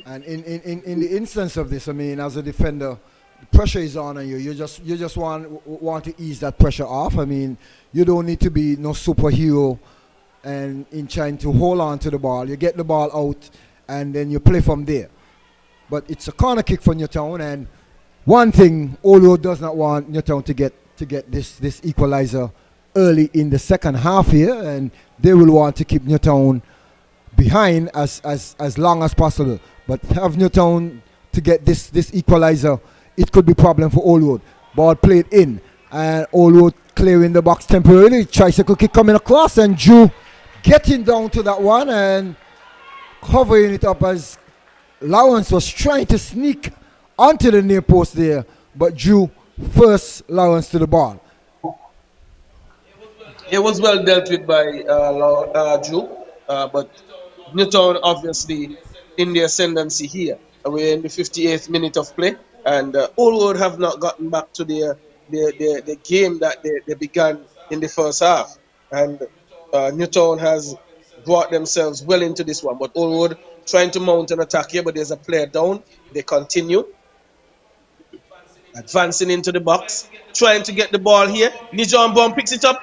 And in the instance of this, I mean, as a defender, the pressure is on you. You just want to ease that pressure off. I mean, you don't need to be no superhero and in trying to hold on to the ball. You get the ball out and then you play from there. But it's a corner kick for Newtown, and one thing Olo does not want Newtown to get this equalizer early in the second half here, and they will want to keep Newtown behind as long as possible. But have Newtown to get this equalizer, it could be a problem for Allwood. Ball played in, and Allwood clearing the box temporarily. Tricycle kick coming across, and Drew getting down to that one and covering it up as Lawrence was trying to sneak onto the near post there, but Drew first Lawrence to the ball. It was well dealt with by Drew, but Newtown obviously in the ascendancy here. We're in the 58th minute of play, and Allwood have not gotten back to the game that they began in the first half. And Newtown has brought themselves well into this one, but Allwood trying to mount an attack here, but there's a player down. They continue advancing into the box, trying to get the ball here. Nijon Baum picks it up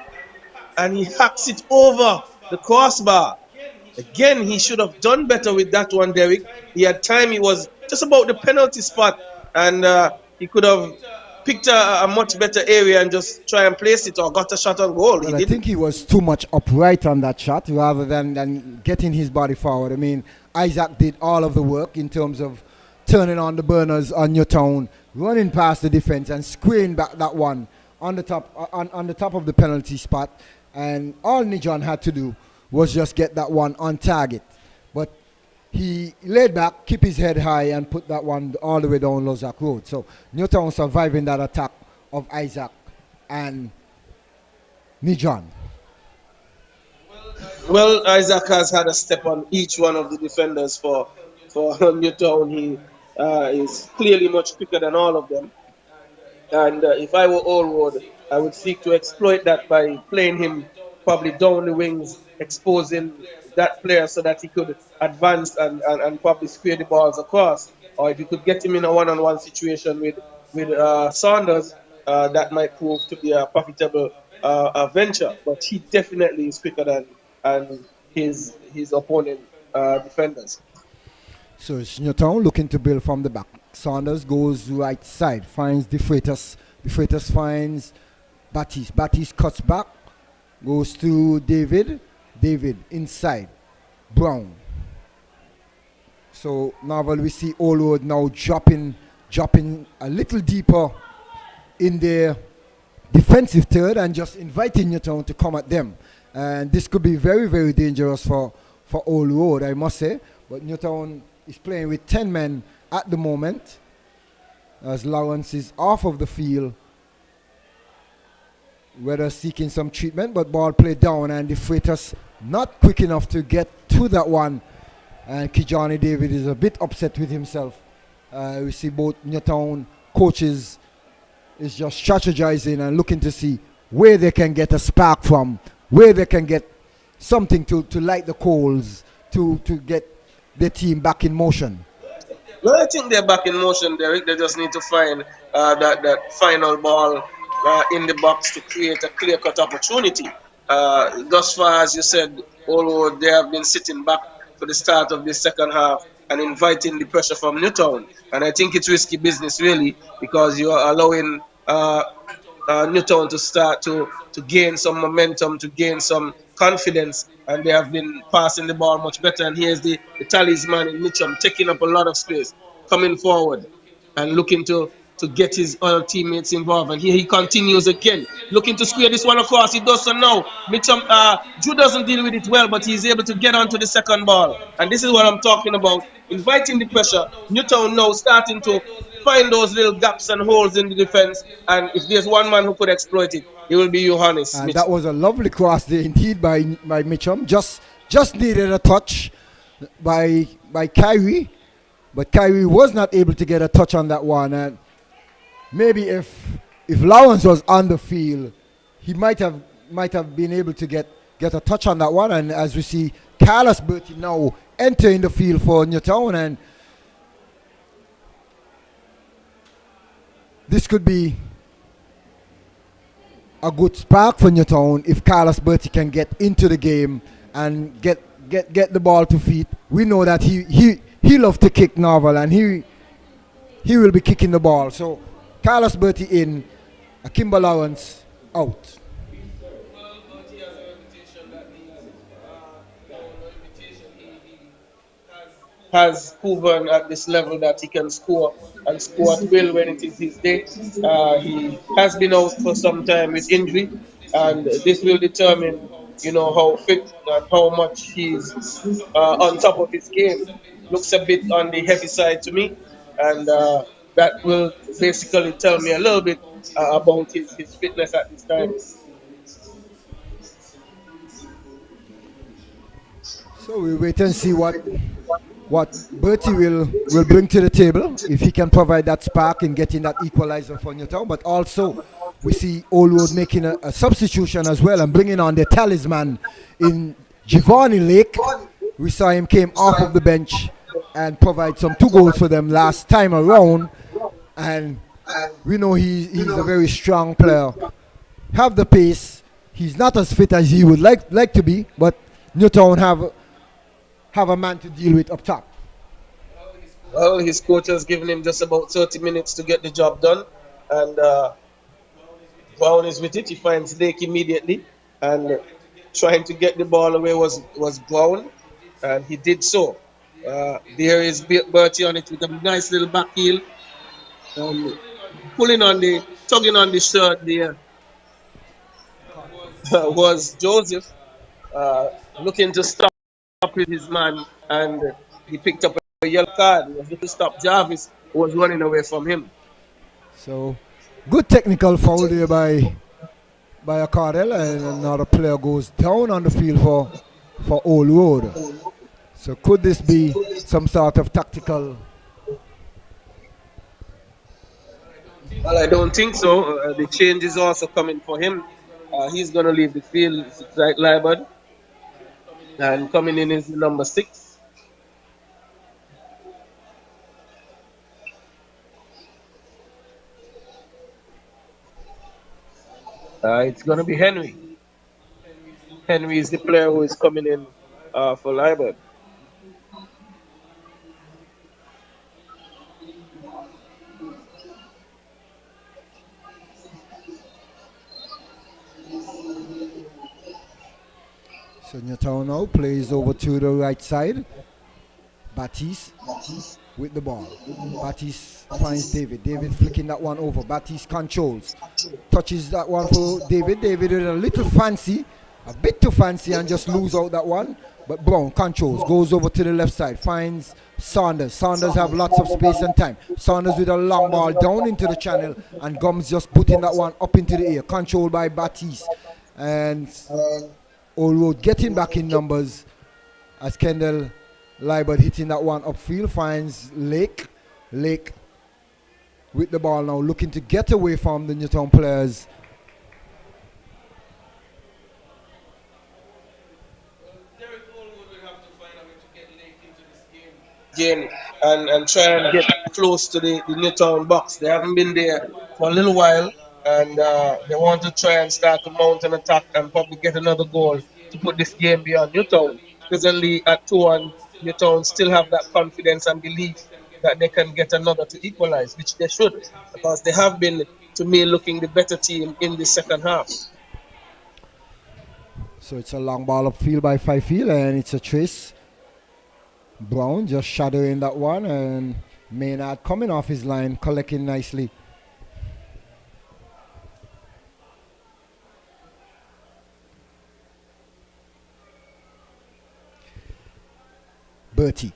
and he hacks it over the crossbar. Again, he should have done better with that one, Derek. He had time. He was just about the penalty spot, and he could have picked a much better area and just try and place it or got a shot on goal. Well, I think he was too much upright on that shot rather than getting his body forward. I mean, Isaac did all of the work in terms of turning on the burners on Newtown, running past the defense and squaring back that one on the top on the top of the penalty spot. And all Nijon had to do was just get that one on target. But he laid back, keep his head high, and put that one all the way down Lozak Road. So Newtown surviving that attack of Isaac and Nijon. Well, Isaac has had a step on each one of the defenders for Newtown. He is clearly much quicker than all of them. And if I were Allwood, I would seek to exploit that by playing him probably down the wings, exposing that player so that he could advance and probably square the balls across. Or if you could get him in a one-on-one situation with Saunders, that might prove to be a profitable venture. But he definitely is quicker than his opponent defenders. So it's Newtown looking to build from the back. Saunders goes right side, finds De Freitas. De Freitas finds Baptiste. Baptiste cuts back, goes to David. David inside. Brown. So now we see Allwood now dropping a little deeper in their defensive third and just inviting Newtown to come at them. And this could be very, very dangerous for Allwood, I must say. But Newtown is playing with 10 men at the moment as Lawrence is off of the field, whether seeking some treatment, but ball played down and the Freitas not quick enough to get to that one. And Kijani David is a bit upset with himself. We see both Newtown coaches is just strategizing and looking to see where they can get a spark from, where they can get something to light the coals, to get the team back in motion. Well, I think they're back in motion, Derek. They just need to find that final ball in the box to create a clear-cut opportunity. Thus far, as you said, although they have been sitting back for the start of this second half, and inviting the pressure from Newtown. And I think it's risky business really, because you are allowing Newtown to start to gain some momentum, to gain some confidence, and they have been passing the ball much better. And here's the talisman in Mitchum taking up a lot of space, coming forward and looking to get his other teammates involved. And here he continues again, looking to square this one across. He does so now. Mitchum, Drew doesn't deal with it well, but he's able to get onto the second ball. And this is what I'm talking about, inviting the pressure. Newtown now starting to find those little gaps and holes in the defense. And if there's one man who could exploit it, it will be Johannes. And that was a lovely cross there indeed by Mitchum. Just needed a touch by Kyrie, but Kyrie was not able to get a touch on that one. And maybe if Lawrence was on the field, he might have been able to get a touch on that one. And as we see, Carlos Bertie now entering the field for Newtown, and this could be a good spark for Newtown if Carlos Bertie can get into the game and get the ball to feet. We know that he loves to kick, Norval, and he will be kicking the ball. So Carlos Bertie in, Kimber Lawrence out. Has proven at this level that he can score and score at will when it is his day. He has been out for some time with injury, and this will determine, how fit and how much he's on top of his game. Looks a bit on the heavy side to me, and that will basically tell me a little bit about his fitness at this time. So we wait and see what Bertie will bring to the table, if he can provide that spark in getting that equalizer for Newtown. But also we see Old Road making a substitution as well and bringing on the talisman in Giovanni Lake. We saw him came off of the bench and provide some 2 goals for them last time around, and we know he's a very strong player. Have the pace. He's not as fit as he would like to be, but Newtown have a man to deal with up top. Well, his coach has given him just about 30 minutes to get the job done, and Brown is with it. He finds Lake immediately, and trying to get the ball away was Brown, and he did so. There is Bertie on it with a nice little back heel, tugging on the shirt there was Joseph, looking to stop with his man, and he picked up a yellow card. He was looking to stop Jarvis, who was running away from him. So good technical foul there by Cardell, and another player goes down on the field for Old Road. So could this be some sort of tactical? Well, I don't think so. The change is also coming for him. He's going to leave the field. It's like Libert. And coming in is number 6. It's going to be Henry. Henry is the player who is coming in for Libert. So Newtown now plays over to the right side. Baptiste with the ball. Baptiste finds David. David flicking that one over. Baptiste controls. Touches that one for David. David with a little fancy, a bit too fancy, and just lose out that one. But Brown controls. Goes over to the left side. Finds Saunders. Saunders have lots of space and time. Saunders with a long ball down into the channel, and Gums just putting that one up into the air. Controlled by Baptiste. And Old Road getting back in numbers as Kendall Libert hitting that one upfield, finds Lake. Lake with the ball now, looking to get away from the Newtown players. Again, and try and get close to the Newtown box. They haven't been there for a little while, and they want to try and start to mount an attack and probably get another goal to put this game beyond Newtown. Presently at 2-1, Newtown still have that confidence and belief that they can get another to equalize, which they should, because they have been, to me, looking the better team in the second half. So it's a long ball upfield by Fifield, and it's a trace. Brown just shadowing that one, and Maynard coming off his line, collecting nicely. Bertie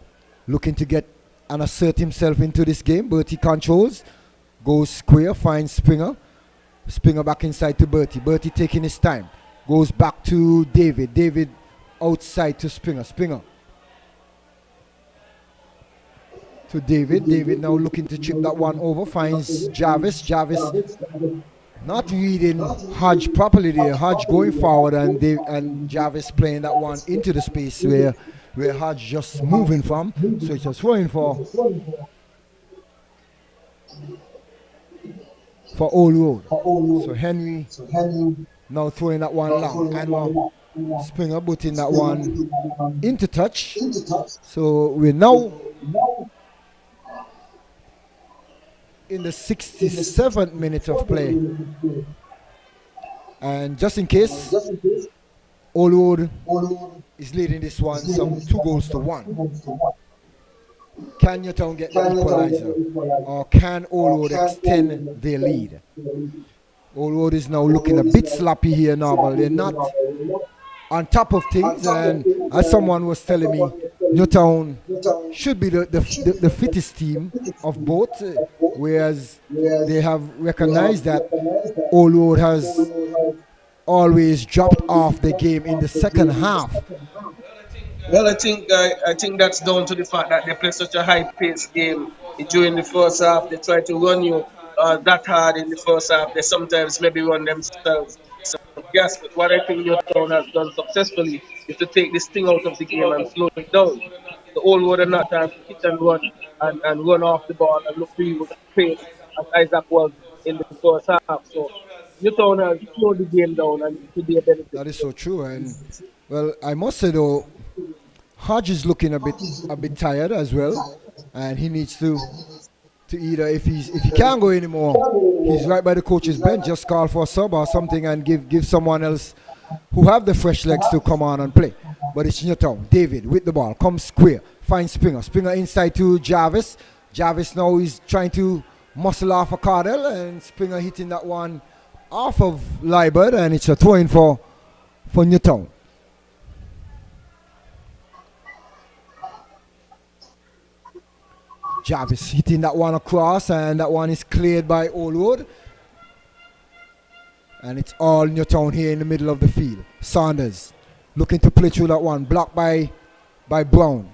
looking to get and assert himself into this game. Bertie controls, goes square, finds Springer. Springer back inside to Bertie. Bertie taking his time. Goes back to David. David outside to Springer. Springer to David. David now looking to chip that one over. Finds Jarvis. Jarvis not reading Hodge properly there. Hodge going forward, and Jarvis playing that one into the space where Hodge just moving from. So it's just throwing for Old Road. So Henry now throwing that one long, and Springer putting that one into touch. So we're now in the 67th minute of play. And just in case, Old Road is leading this one some 2-1. Can Newtown get the equalizer, or can Old Road extend their lead? Old Road is now looking a bit sloppy here now. They're not on top of things, and as someone was telling me, Newtown should be the fittest team of both, whereas they have recognized that Old Road has always dropped off the game in the second half. Well, I think that's down to the fact that they play such a high-paced game during the first half. They try to run you that hard in the first half. They sometimes maybe run themselves some gas. But what I think Newtown has done successfully is to take this thing out of the game and slow it down. The Old Road are not trying to hit and run and run off the ball and look really with pace as Isaac was in the first half. So Newtown has slowed the game down, and it should be a benefit. That is so true. And well, I must say though, Hodge is looking a bit tired as well, and he needs to either, if he can't go anymore, he's right by the coach's bench, just call for a sub or something and give someone else who have the fresh legs to come on and play. But it's Newtown. David with the ball, comes square, finds Springer. Springer inside to Jarvis. Jarvis now is trying to muscle off a Cardell, and Springer hitting that one off of Liebert, and it's a throw-in for Newtown. Jarvis hitting that one across, and that one is cleared by Old Road. And it's all Newtown here in the middle of the field. Saunders looking to play through that one, blocked by Brown.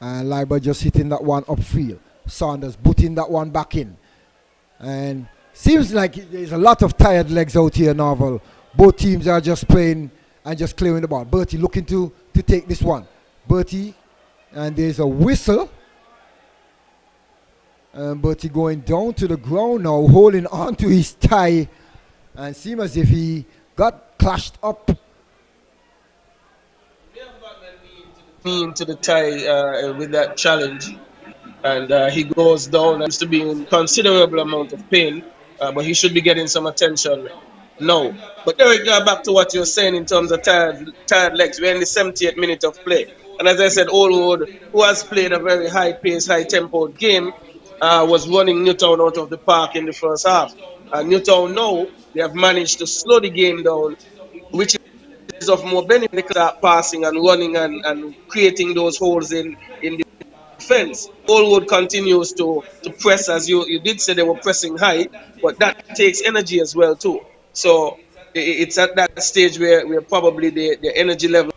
And Liebert just hitting that one upfield. Saunders booting that one back in. And seems like there's a lot of tired legs out here, Norval. Both teams are just playing and just clearing the ball. Bertie looking to take this one. Bertie, and there's a whistle. And Bertie going down to the ground now, holding on to his tie. And seems as if he got clashed up. Into the tie with that challenge. And he goes down and used to be in considerable amount of pain, but he should be getting some attention now. But Derek, back to what you're saying in terms of tired legs. We're in the 78th minute of play. And as I said, Old Road, who has played a very high-paced, high-tempoed game, was running Newtown out of the park in the first half. And Newtown now, they have managed to slow the game down, which is of more benefit at passing and running and creating those holes in the defense. Old Road continues to press, as you did say they were pressing high, but that takes energy as well too. So it's at that stage where probably the energy levels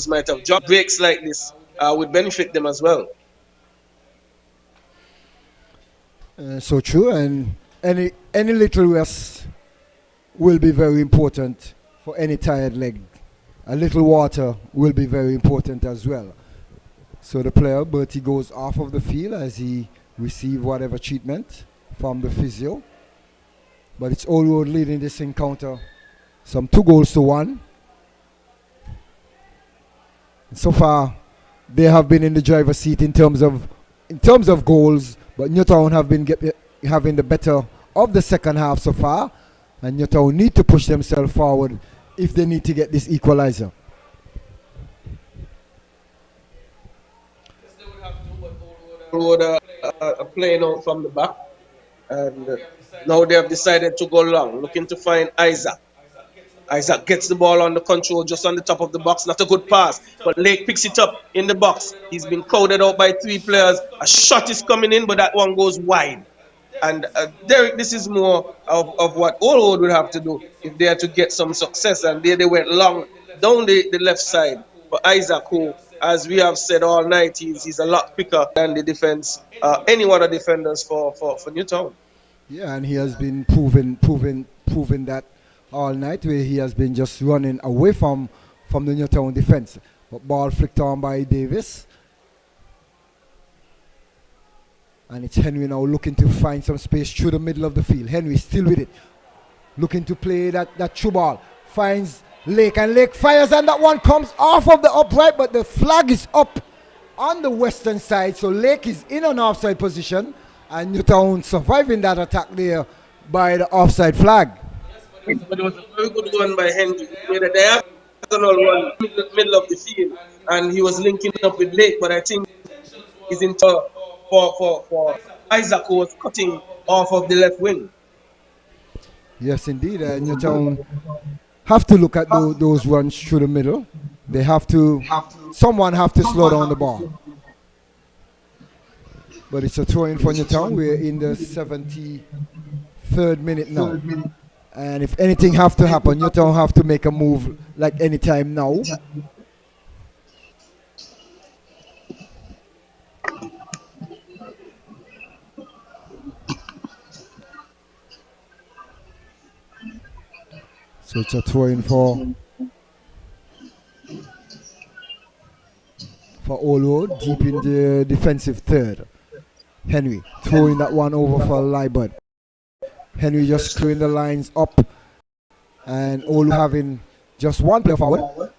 might have dropped. Breaks like this would benefit them as well. So true, and any little rest will be very important for any tired leg. A little water will be very important as well. So the player, Bertie, goes off of the field as he receives whatever treatment from the physio. But it's Old Road leading this encounter some 2-1. So far, they have been in the driver's seat in terms of goals, but Newtown have been having the better of the second half so far, and Newtown need to push themselves forward if they need to get this equalizer. Playing out from the back, and now they have decided to go long, looking to find Isaac. Isaac gets the ball under control just on the top of the box. Not a good pass, but Lake picks it up in the box. He's been crowded out by 3 players. A shot is coming in, but that one goes wide. And Derek, this is more of what Allwood would have to do if they are to get some success. And they went long down the left side for Isaac, who, as we have said all night, he's a lot quicker than the defense, any one of the defenders for Newtown. Yeah, and he has been proving that all night, where he has been just running away from the Newtown defense. But ball flicked on by Davis. And it's Henry now looking to find some space through the middle of the field. Henry still with it. Looking to play that true ball. Finds Lake, and Lake fires, and that one comes off of the upright, but the flag is up on the western side. So Lake is in an offside position, and Newtown surviving that attack there by the offside flag. But it was a very good one by Henry. He made a diagonal run in the middle of the field, and he was linking up with Lake, but I think he's in for Isaac, who was cutting off of the left wing. Yes, indeed. Newtown have to look at those runs through the middle. They have to, someone have to slow down the ball. But it's a throw in for Newtown. We're in the 73rd minute now. And if anything have to happen, Newtown have to make a move like any time now. So it's a throw in for Allwood, deep in the defensive third. Henry throwing that one over for Libert. Henry just clearing the lines up, and Allwood having just one player forward.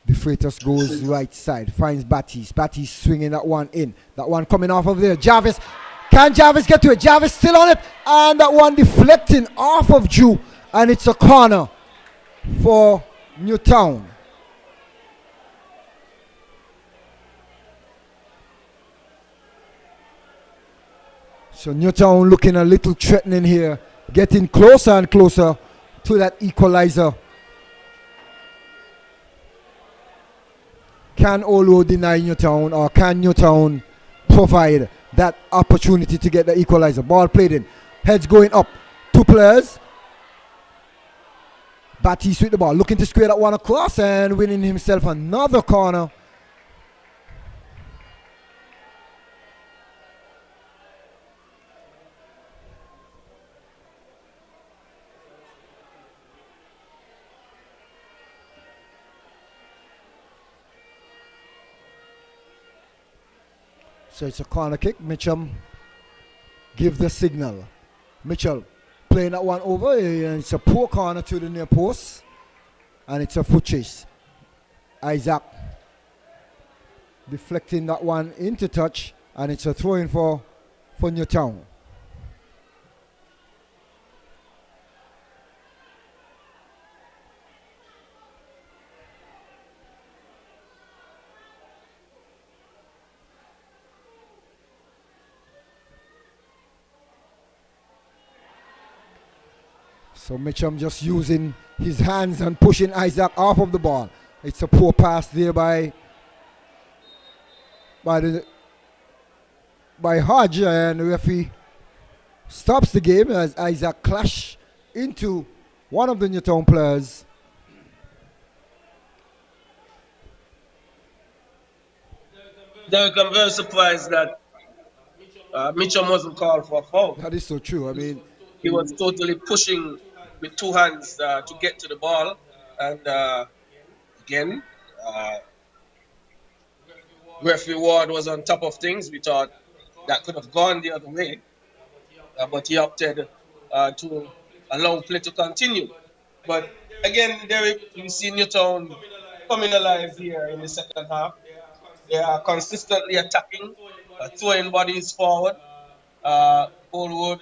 The Freitas goes right side, finds Battis. Battis swinging that one in. That one coming off of there. Jarvis. Can Jarvis get to it? Jarvis still on it, and that one deflecting off of Drew, and it's a corner for Newtown. So Newtown looking a little threatening here, getting closer and closer to that equalizer. Can Olo deny Newtown, or can Newtown provide that opportunity to get the equalizer? Ball played in, heads going up, 2 players. Battis with the ball, looking to square that one across and winning himself another corner. So it's a corner kick. Mitchell give the signal. Mitchell playing that one over, and it's a poor corner to the near post, and it's a foot chase. Isaac deflecting that one into touch, and it's a throw in for Newtown. So Mitchum just using his hands and pushing Isaac off of the ball. It's a poor pass there by Hodge, and the referee stops the game as Isaac clashed into one of the Newtown players. Derek, I'm very surprised that Mitchum wasn't called for a foul. That is so true. I mean, he was totally pushing with 2 hands to get to the ball, and again, referee Ward was on top of things. We thought that could have gone the other way, but he opted to allow play to continue. But again, Derek, you see Newtown coming alive here in the second half. They are consistently attacking, throwing bodies forward. Allwood,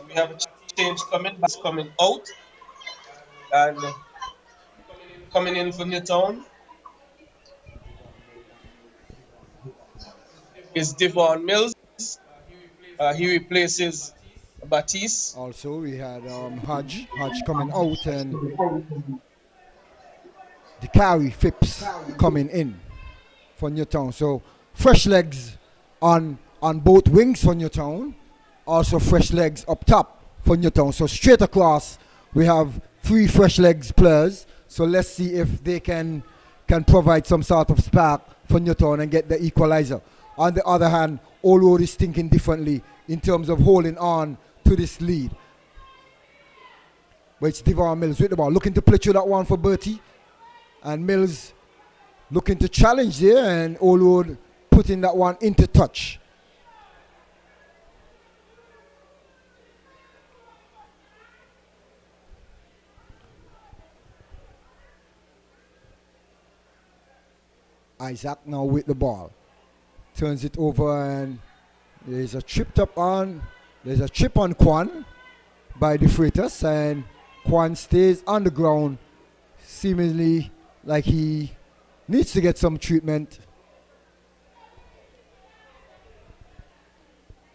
we have a change coming out, and coming in for Newtown is Devon Mills. He replaces Batiste. Also, we had Hodge coming out and Dakari Phipps coming in for Newtown. So fresh legs on both wings for Newtown. Also fresh legs up top for Newtown. So straight across, we have 3 fresh legs players. So let's see if they can provide some sort of spark for Newtown and get the equalizer. On the other hand, Allwood is thinking differently in terms of holding on to this lead. But it's Devon Mills with the ball, looking to play through that one for Bertie. And Mills looking to challenge there, and Allwood putting that one into touch. Isaac now with the ball. Turns it over, and there's a chip on Kwan by the Freitas, and Kwan stays on the ground, seemingly like he needs to get some treatment.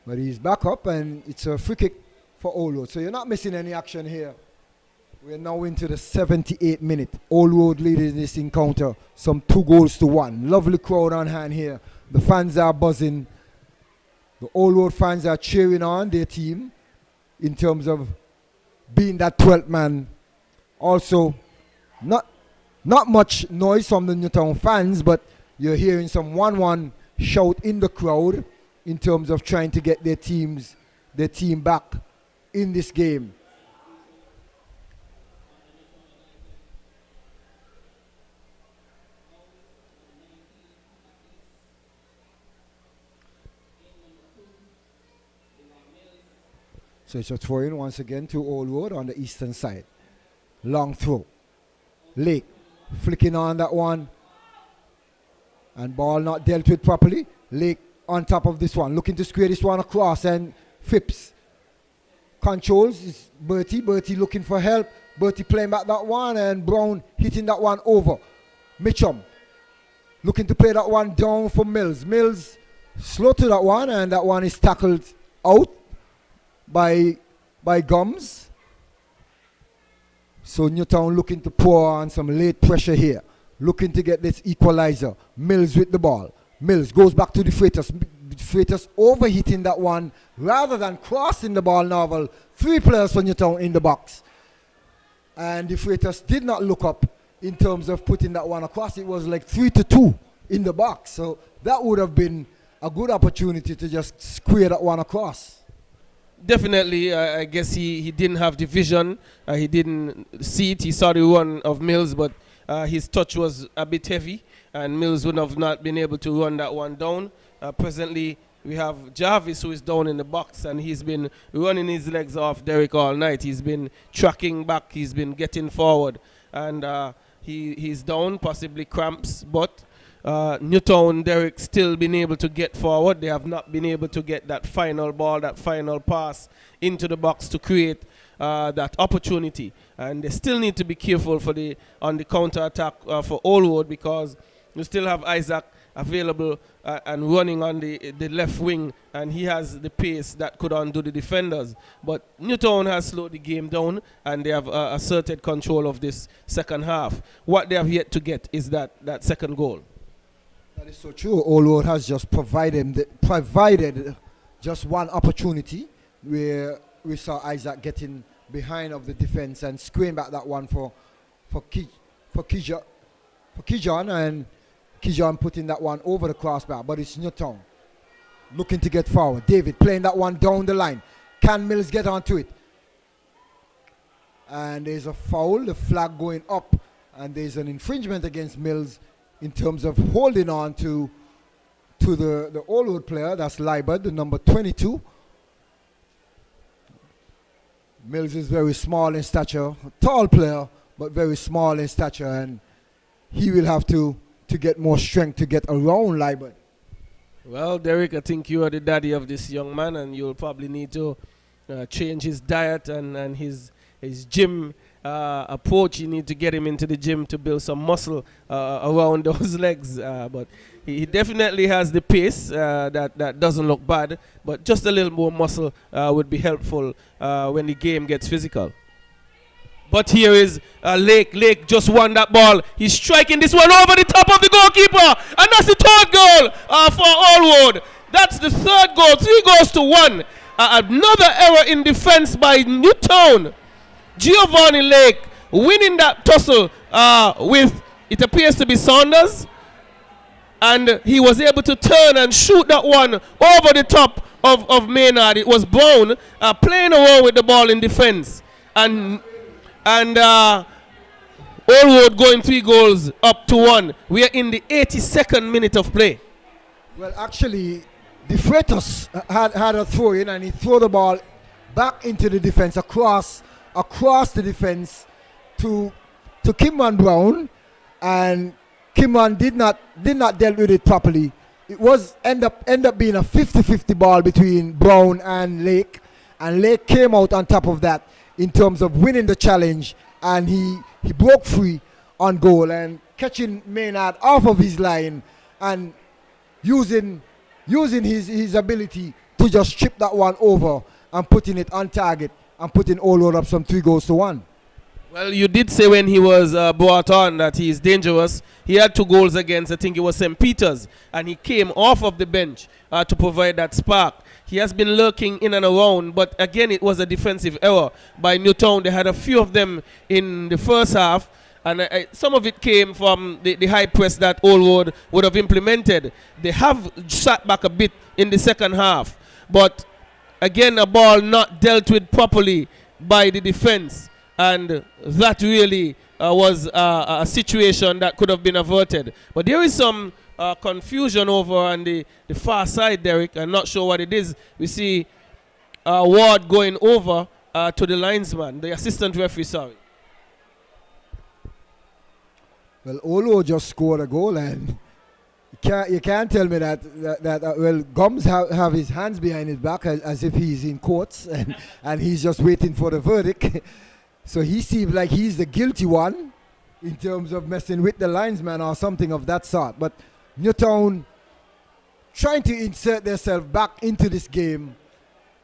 But he's back up, and it's a free kick for Allwood. So you're not missing any action here. We're now into the 78th minute. Allwood leading this encounter, some 2-1. Lovely crowd on hand here. The fans are buzzing. The Allwood fans are cheering on their team in terms of being that 12th man. Also, not much noise from the Newtown fans, but you're hearing some 1-1 shout in the crowd in terms of trying to get their team back in this game. So it's a throw in once again to Allwood on the eastern side. Long throw. Lake flicking on that one. And ball not dealt with properly. Lake on top of this one. Looking to square this one across, and Phipps controls. Is Bertie. Bertie looking for help. Bertie playing back that one, and Brown hitting that one over. Mitchum looking to play that one down for Mills. Mills slow to that one, and that one is tackled out by Gums. So Newtown looking to pour on some late pressure here, looking to get this equalizer. Mills with the ball. Mills goes back to the Freitas. Freitas overhitting that one rather than crossing the ball. Novel 3 players for Newtown in the box, and the Freitas did not look up in terms of putting that one across. It was like 3-2 in the box, so that would have been a good opportunity to just square that one across. Definitely, I guess he didn't have the vision. He didn't see it. He saw the run of Mills, but his touch was a bit heavy, and Mills would have not been able to run that one down. Presently, we have Jarvis, who is down in the box, and he's been running his legs off Derek all night. He's been tracking back. He's been getting forward, and he's down, possibly cramps, but Newtown, Derek, still been able to get forward. They have not been able to get that final ball, that final pass into the box to create that opportunity. And they still need to be careful on the counter attack for Allwood, because you still have Isaac available and running on the left wing, and he has the pace that could undo the defenders. But Newtown has slowed the game down, and they have asserted control of this second half. What they have yet to get is that second goal. That is so true. Allwood has just provided just one opportunity where we saw Isaac getting behind of the defense and squaring back that one for Kijan, and Kijan putting that one over the crossbar. But it's Newtown looking to get forward. David playing that one down the line. Can Mills get onto it? And there's a foul, the flag going up, and there's an infringement against Mills in terms of holding on to the Allwood player. That's Libert, the number 22. Mills is very small in stature, a tall player, but very small in stature, and he will have to get more strength to get around Liebert. Well, Derek, I think you are the daddy of this young man, and you'll probably need to change his diet and his gym approach. You need to get him into the gym to build some muscle around those legs. But he definitely has the pace that doesn't look bad, but just a little more muscle would be helpful when the game gets physical. But here is Lake. Lake just won that ball. He's striking this one over the top of the goalkeeper. And that's the third goal for Allwood. That's the third goal. 3-1. Another error in defense by Newtown. Giovanni Lake winning that tussle with, it appears to be Saunders. And he was able to turn and shoot that one over the top of Maynard. It was Brown playing around with the ball in defense. And Allwood going 3-1. We are in the 82nd minute of play. Well, actually, the Freitas had a throw in, and he threw the ball back into the defense, across the defense to Kimman Brown, and Kimman did not deal with it properly. It was end up being a 50-50 ball between Brown and Lake came out on top of that in terms of winning the challenge, and he broke free on goal and catching Maynard off of his line and using his ability to just chip that one over and putting it on target and putting Allwood up some 3-1. Well, you did say when he was brought on that he is dangerous. He had 2 goals against, I think it was St. Peter's, and he came off of the bench to provide that spark. He has been lurking in and around, but again, it was a defensive error by Newtown. They had a few of them in the first half, and some of it came from the high press that Allwood would have implemented. They have sat back a bit in the second half, but again, a ball not dealt with properly by the defense, and that really was a situation that could have been averted. But there is some confusion over on the far side, Derek. I'm not sure what it is. We see Ward going over to the linesman, the assistant referee, sorry. Well, Olo just scored a goal, and you can't tell me that well, Gums have his hands behind his back as if he's in courts and he's just waiting for the verdict. So he seems like he's the guilty one in terms of messing with the linesman or something of that sort. But Newtown trying to insert themselves back into this game,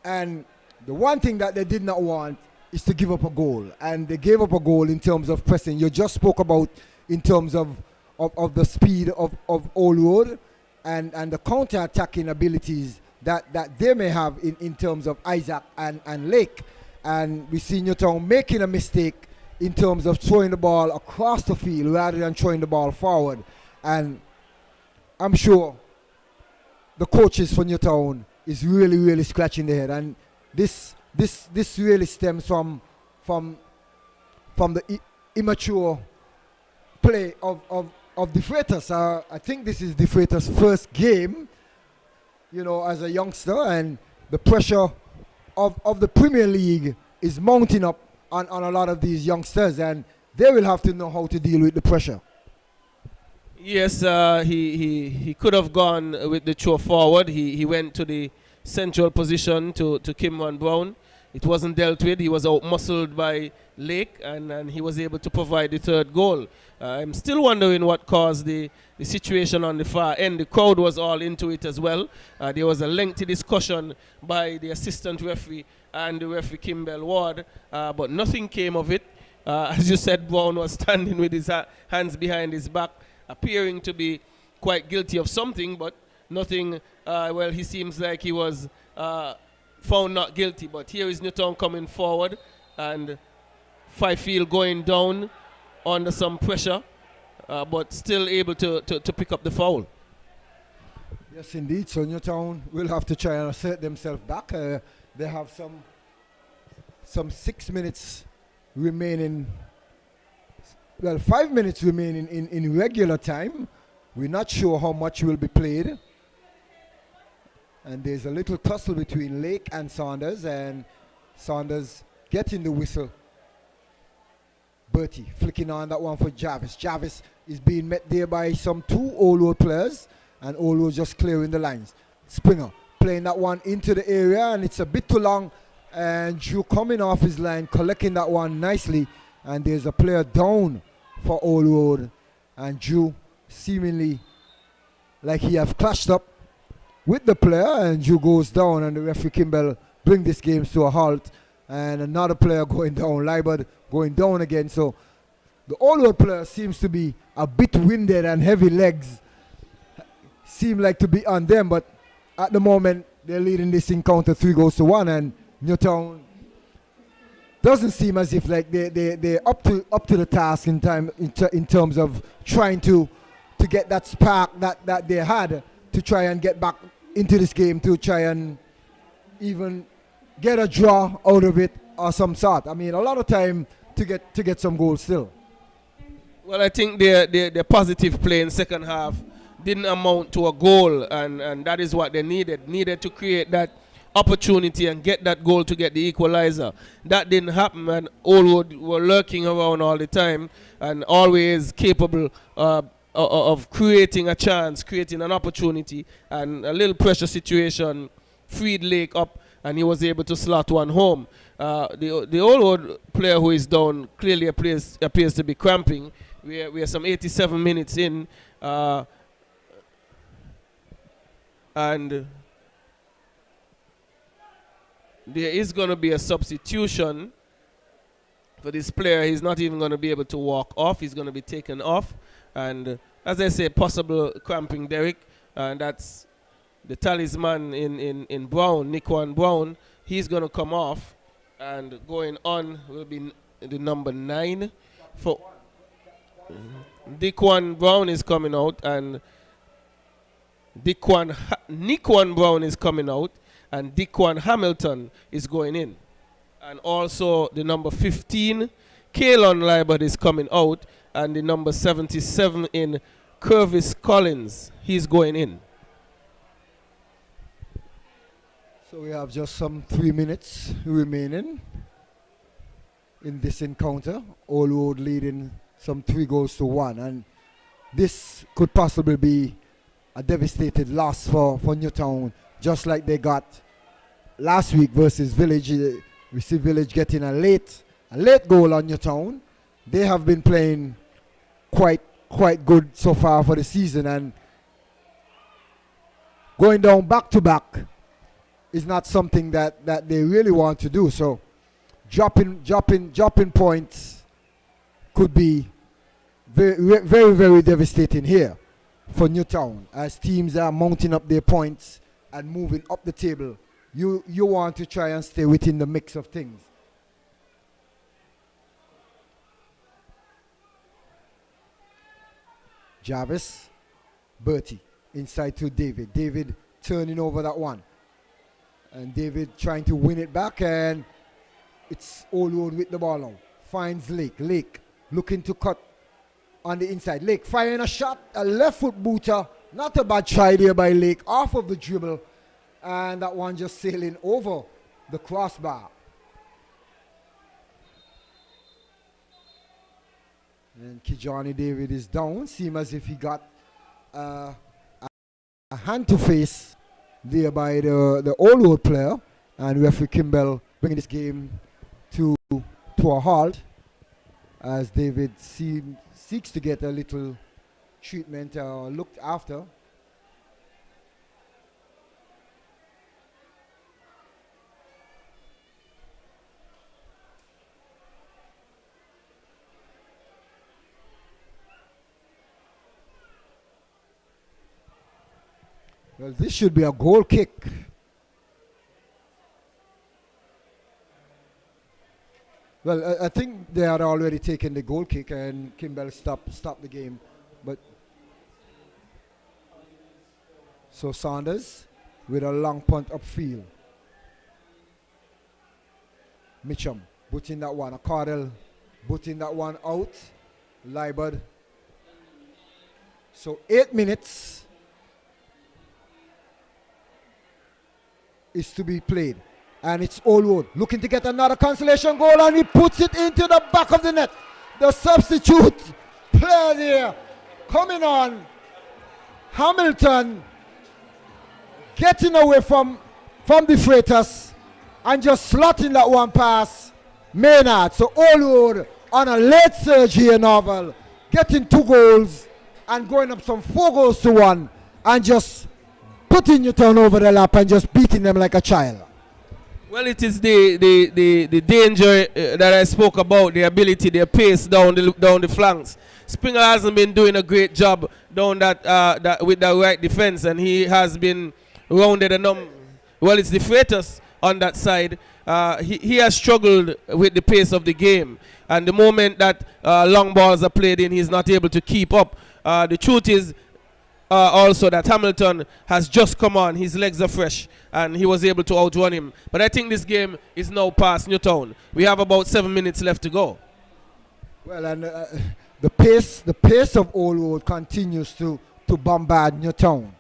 and the one thing that they did not want is to give up a goal, and they gave up a goal in terms of pressing. You just spoke about in terms of the speed of Allwood and the counter-attacking abilities that they may have in terms of Isaac and Lake. And we see Newtown making a mistake in terms of throwing the ball across the field rather than throwing the ball forward. And I'm sure the coaches for Newtown is really, really scratching their head. And this really stems from the immature play of De Freitas. I think this is De Freitas' first game, as a youngster, and the pressure of the Premier League is mounting up on a lot of these youngsters, and they will have to know how to deal with the pressure. Yes, he could have gone with the throw forward. He went to the central position to Kimwan Brown. It wasn't dealt with. He was out-muscled by Lake, and he was able to provide the third goal. I'm still wondering what caused the situation on the far end. The crowd was all into it as well. There was a lengthy discussion by the assistant referee and the referee Kimball Ward, but nothing came of it. As you said, Brown was standing with his hands behind his back, appearing to be quite guilty of something, but nothing. Well, he seems like he was found not guilty, but here is Newtown coming forward, and Fifield going down under some pressure, but still able to pick up the foul. Yes, indeed. So Newtown will have to try and assert themselves back. They have some 6 minutes remaining. Well, 5 minutes remaining in regular time. We're not sure how much will be played. And there's a little tussle between Lake and Saunders getting the whistle. Bertie flicking on that one for Jarvis. Jarvis is being met there by some two Old players, and Old just clearing the lines. Springer playing that one into the area, and it's a bit too long, and Drew coming off his line, collecting that one nicely, and there's a player down for Old Road, and Drew seemingly like he have clashed up with the player, and Drew goes down, and the referee Kimball bring this game to a halt, and another player going down, Libert going down again. So the Old player seems to be a bit winded, and heavy legs seem like to be on them, but at the moment they're leading this encounter 3-1, and Newtown doesn't seem as if like they're up to the task in terms of trying to get that spark that they had to try and get back into this game, to try and even get a draw out of it or some sort. I mean, a lot of time to get some goals still. Well, I think their positive play in second half didn't amount to a goal, and that is what they needed to create that opportunity and get that goal to get the equalizer. That didn't happen, and Oldwood were lurking around all the time and always capable of creating a chance, creating an opportunity, and a little pressure situation freed Lake up, and he was able to slot one home. The Oldwood player who is down clearly appears to be cramping. We are some 87 minutes in, and there is going to be a substitution for this player. He's not even going to be able to walk off. He's going to be taken off. And as I say, possible cramping, Derek. And that's the talisman in Brown, Nickwan Brown. He's going to come off. And going on will be the number 9. For Nickwan Brown is coming out. And Nickwan Brown is coming out. And Dickwan Hamilton is going in. And also the number 15, Kalon Libert, is coming out. And the number 77 in Curvis Collins, he's going in. So we have just some 3 minutes remaining in this encounter. Old Road leading some 3-1. And this could possibly be a devastating loss for Newtown, just like they got last week versus Village. We see Village getting a late goal on Newtown. They have been playing quite good so far for the season, and going down back to back is not something that they really want to do. So dropping points could be very, very, very devastating here for Newtown, as teams are mounting up their points and moving up the table. You want to try and stay within the mix of things. Jarvis, Bertie, inside to David. David turning over that one. And David trying to win it back, and it's Old Road with the ball now. Finds Lake. Lake looking to cut on the inside. Lake firing a shot, a left foot booter. Not a bad try there by Lake, off of the dribble. And that one just sailing over the crossbar. And Kijani David is down. Seems as if he got a hand to face there by the Old Road player. And referee Kimball bringing this game to a halt, as David seeks to get a little treatment looked after. Well, this should be a goal kick. Well, I think they had already taken the goal kick, and Kimball stopped the game. But so Saunders with a long punt upfield. Mitchum putting that one. Cardell putting that one out. Libert. So 8 minutes is to be played. And it's Old Road looking to get another consolation goal, and he puts it into the back of the net. The substitute player there coming on. Hamilton getting away from the Freitas and just slotting that one pass. Maynard. So Allwood on a late surge here, Novel, getting 2 goals and going up some 4 goals to 1 and just putting Newtown over the lap and just beating them like a child. Well, it is the danger that I spoke about, the ability, their pace down the flanks. Springer hasn't been doing a great job down that with the right defense, and he has been rounded a well, it's the Freitas on that side. He has struggled with the pace of the game, and the moment that long balls are played in, he's not able to keep up. The truth is also that Hamilton has just come on. His legs are fresh, and he was able to outrun him. But I think this game is now past Newtown. We have about 7 minutes left to go. Well, and the pace of Allwood continues to bombard Newtown.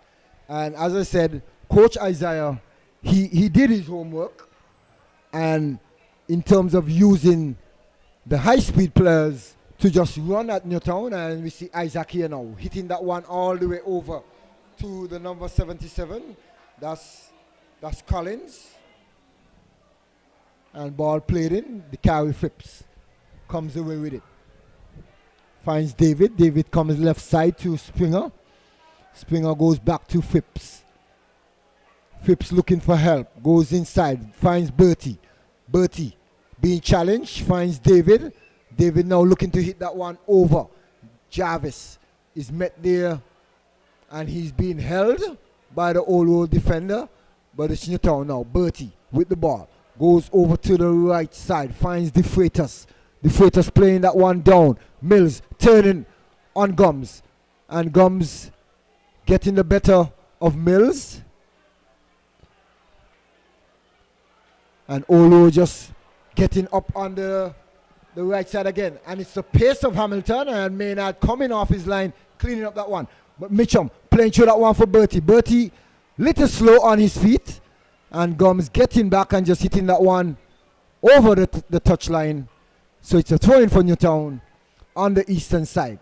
And as I said, Coach Isaiah, he did his homework, and in terms of using the high-speed players to just run at Newtown, and we see Isaac here now hitting that one all the way over to the number 77. That's Collins, and ball played in. The carry Phipps comes away with it. Finds David. David comes left side to Springer. Springer goes back to Phipps. Phipps looking for help. Goes inside. Finds Bertie. Bertie being challenged. Finds David. David now looking to hit that one over. Jarvis is met there, and he's being held by the Allwood defender. But it's Newtown now. Bertie with the ball. Goes over to the right side. Finds the Freitas. The Freitas playing that one down. Mills turning on Gums. And Gums getting the better of Mills. And Olo just getting up on the right side again. And it's the pace of Hamilton, and Maynard coming off his line, cleaning up that one. But Mitchum playing through that one for Bertie. Bertie little slow on his feet. And Gums getting back and just hitting that one over the touchline. So it's a throw-in for Newtown on the eastern side.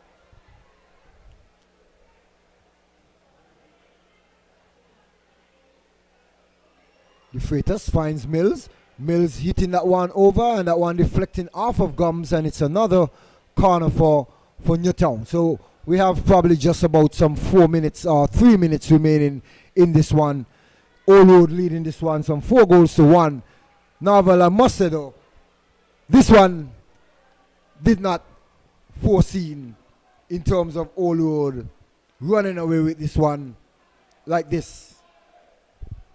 The Freitas finds Mills. Mills hitting that one over, and that one deflecting off of Gums, and it's another corner for Newtown. So we have probably just about some 4 minutes or 3 minutes remaining in this one. Allwood leading this one some 4 goals to 1. Novel, I must say though, this one did not foreseen in terms of Allwood running away with this one like this.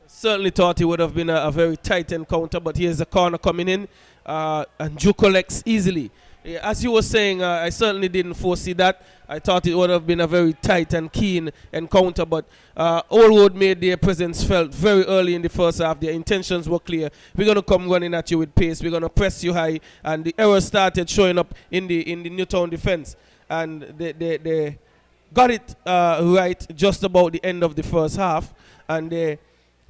Certainly thought it would have been a very tight encounter, but here's a corner coming in, and Drew collects easily. As you were saying, I certainly didn't foresee that. I thought it would have been a very tight and keen encounter, but Allwood made their presence felt very early in the first half. Their intentions were clear. We're going to come running at you with pace. We're going to press you high, and the errors started showing up in the Newtown defense, and they got it right just about the end of the first half, and they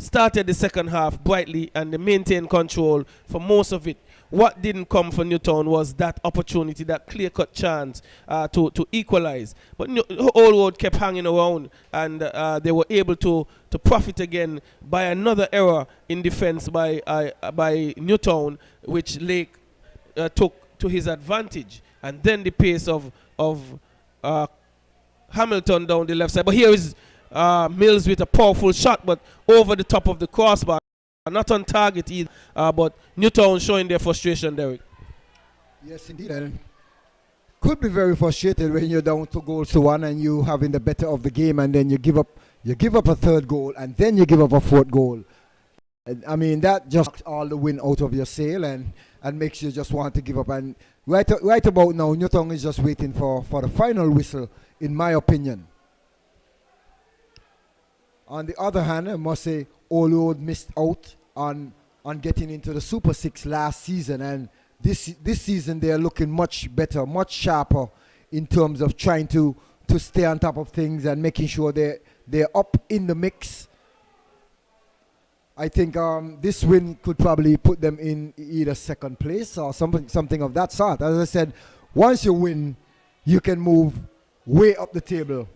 started the second half brightly, and they maintained control for most of it. What didn't come for Newtown was that opportunity, that clear-cut chance to equalize. But Allwood kept hanging around, and they were able to profit again by another error in defense by Newtown, which Lake took to his advantage. And then the pace of Hamilton down the left side. But here is Mills with a powerful shot, but over the top of the crossbar. Not on target either, but Newtown showing their frustration, Derek. Yes, indeed. And could be very frustrated when you're down 2 goals to 1 and you having the better of the game, and then you give up a third goal, and then you give up a fourth goal. And, I mean, that just knocks all the wind out of your sail and makes you just want to give up. And right about now, Newtown is just waiting for the final whistle, in my opinion. On the other hand, I must say, Allwood missed out on getting into the Super 6 last season, and this season they are looking much better, much sharper in terms of trying to stay on top of things and making sure they're up in the mix. I think this win could probably put them in either second place or something of that sort. As I said, once you win, you can move way up the table.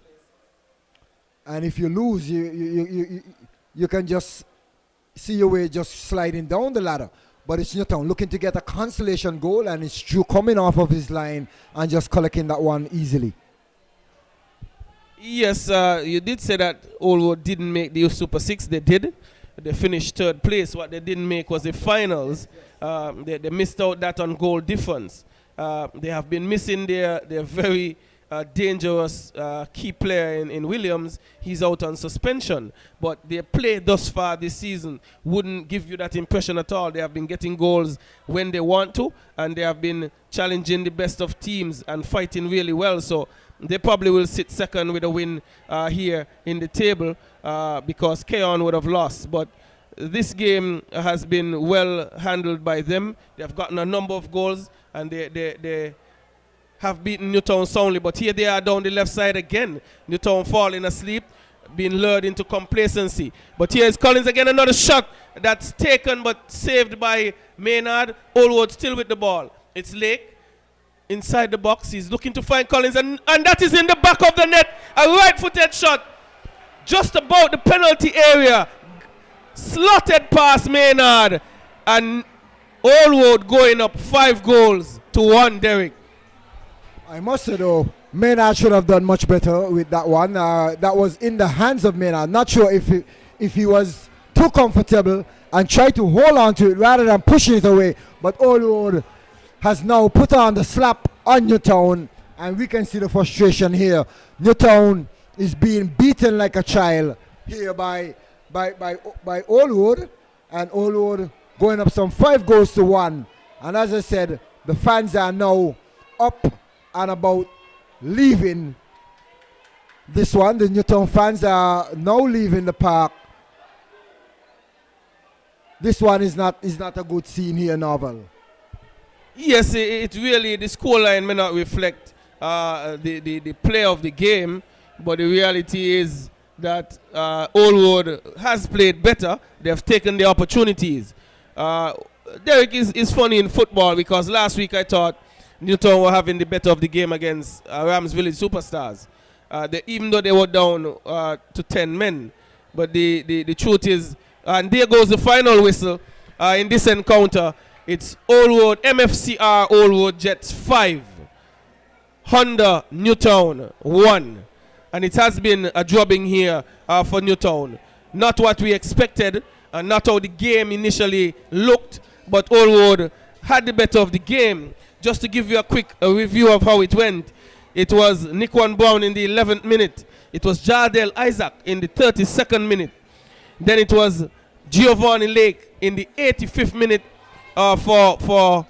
And if you lose, you can just see your way just sliding down the ladder. But it's Newtown looking to get a consolation goal, and it's Drew coming off of his line and just collecting that one easily. Yes, you did say that Oldwood didn't make the Super 6. They did. They finished third place. What they didn't make was the finals. They missed out that on goal difference. They have been missing their very dangerous key player in Williams. He's out on suspension. But their play thus far this season wouldn't give you that impression at all. They have been getting goals when they want to, and they have been challenging the best of teams and fighting really well. So they probably will sit second with a win here in the table because Keon would have lost. But this game has been well handled by them. They have gotten a number of goals, and they have beaten Newtown soundly. But here they are down the left side again. Newtown falling asleep, being lured into complacency. But here is Collins again, another shot that's taken but saved by Maynard. Oldwood still with the ball. It's Lake. Inside the box, he's looking to find Collins, and that is in the back of the net. A right-footed shot, just about the penalty area. Slotted past Maynard, and Oldwood going up 5-1, Derek. I must say though, Maynard should have done much better with that one. That was in the hands of Maynard. Not sure if he was too comfortable and tried to hold on to it rather than pushing it away. But Oldwood has now put on the slap on Newtown, and we can see the frustration here. Newtown is being beaten like a child here by Oldwood, and Oldwood going up some 5-1. And as I said, the fans are now up and about leaving this one. The Newtown fans are now leaving the park. This one is not a good scene here, Novel. Yes, it really, the scoreline may not reflect the play of the game, but the reality is that Oldwood has played better. They have taken the opportunities. Derek is funny in football because last week I thought Newtown were having the better of the game against Rams Village Superstars. Even though they were down to 10 men. But the truth is, and there goes the final whistle in this encounter. It's Oldwood, MFCR Oldwood Jets 5, Honda Newtown 1. And it has been a drubbing here for Newtown. Not what we expected, and not how the game initially looked, but Oldwood had the better of the game. Just to give you a quick review of how it went, it was Nickwan Brown in the 11th minute. It was Jardel Isaac in the 32nd minute. Then it was Giovanni Lake in the 85th minute for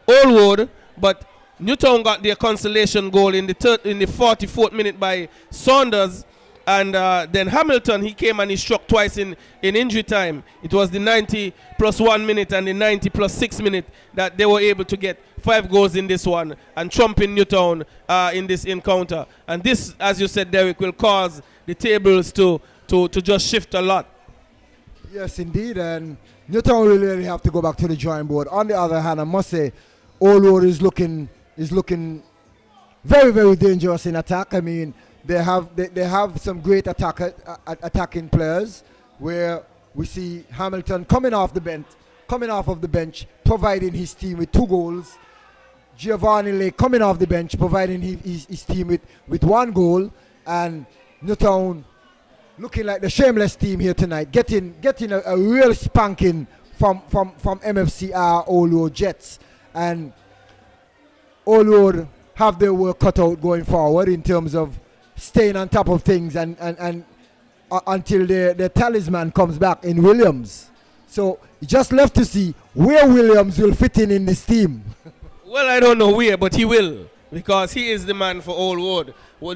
Oldwood, but Newtown got their consolation goal in the 44th minute by Saunders, and then Hamilton, he came and he struck twice in injury time. It was the 90 plus 1 minute and the 90 plus 6 minute that they were able to get 5 goals in this one and trumping Newtown in this encounter. And this, as you said, Derek, will cause the tables to just shift a lot. Yes, indeed, and Newtown will really have to go back to the drawing board. On the other hand, I must say, Oldwood is looking very, very dangerous in attack. I mean, they have some great attacking players, where we see Hamilton coming off of the bench, providing his team with 2 goals. Giovanni Lake coming off the bench, providing his team with 1 goal, and Newtown looking like the shameless team here tonight, getting a real spanking from MFCR Oldwood Jets. And Oldwood have their work cut out going forward in terms of staying on top of things and until their talisman comes back in Williams. So just left to see where Williams will fit in this team. Well, I don't know where, but he will, because he is the man for Oldwood. Well,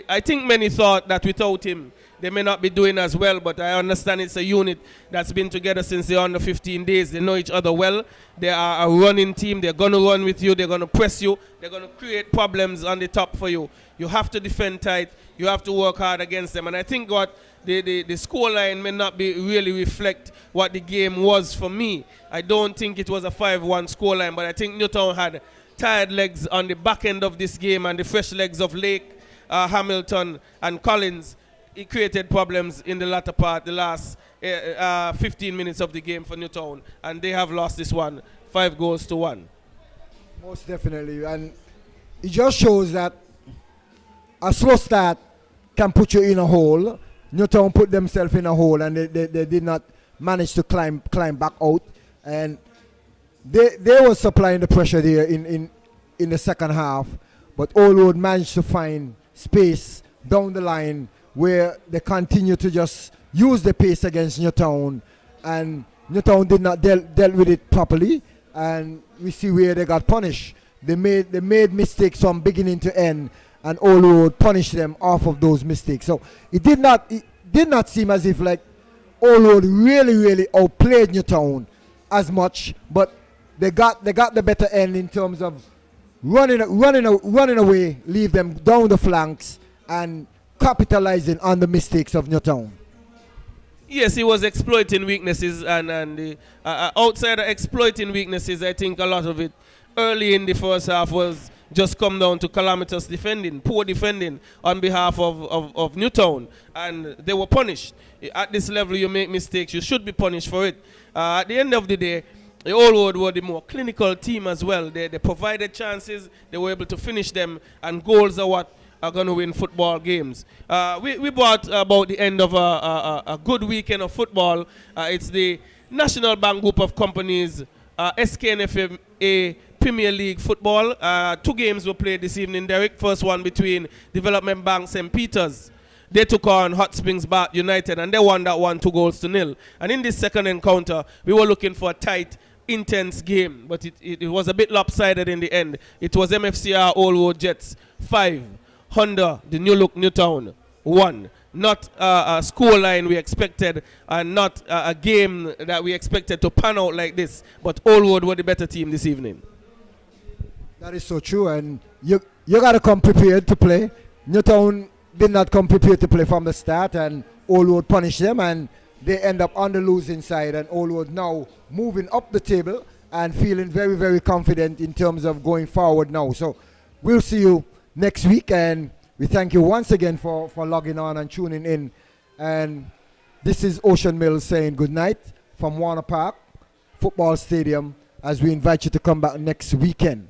I think many thought that without him, they may not be doing as well, but I understand it's a unit that's been together since they're under 15 days. They know each other well. They are a running team. They're going to run with you. They're going to press you. They're going to create problems on the top for you. You have to defend tight. You have to work hard against them. And I think what the scoreline may not be really reflect what the game was for me. I don't think it was a 5-1 scoreline, but I think Newtown had tired legs on the back end of this game and the fresh legs of Lake, Hamilton, and Collins, it created problems in the latter part, the last 15 minutes of the game for Newtown, and they have lost this one 5-1. Most definitely, and it just shows that a slow start can put you in a hole. Newtown put themselves in a hole, and they did not manage to climb back out, and they were supplying the pressure there in the second half, but Old Road managed to find space down the line where they continue to just use the pace against Newtown, and Newtown did not dealt with it properly, and we see where they got punished. They made mistakes from beginning to end, and Old Road punished them off of those mistakes. So it did not seem as if like Old Road really outplayed Newtown as much, but they got the better end in terms of running away, leave them down the flanks, and capitalizing on the mistakes of Newtown. Yes, he was exploiting weaknesses, and outside of exploiting weaknesses, I think a lot of it early in the first half was just come down to calamitous defending, poor defending on behalf of Newtown, and they were punished. At this level, you make mistakes, you should be punished for it. At the end of the day, the Old Road were the more clinical team as well. They provided chances, they were able to finish them, and goals are what are going to win football games. We brought about the end of a good weekend of football. It's the National Bank Group of Companies, SKNFA Premier League football. 2 games were played this evening, Derek. First one between Development Bank St. Peter's. They took on Hot Springs Bath United, and they won that one 2-0. And in this second encounter, we were looking for a tight, intense game, but it was a bit lopsided in the end. It was MFCR Old Road Jets 5, Honda, the New Look Newtown 1. Not a scoreline we expected, and not a game that we expected to pan out like this, but Old Road were the better team this evening. That is so true, and you got to come prepared to play. Newtown did not come prepared to play from the start, and Old Road punished them, and they end up on the losing side, and Old Road now moving up the table and feeling very, very confident in terms of going forward now. So we'll see you next week, and we thank you once again for logging on and tuning in. And this is Ocean Mills saying good night from Warner Park Football Stadium, as we invite you to come back next weekend.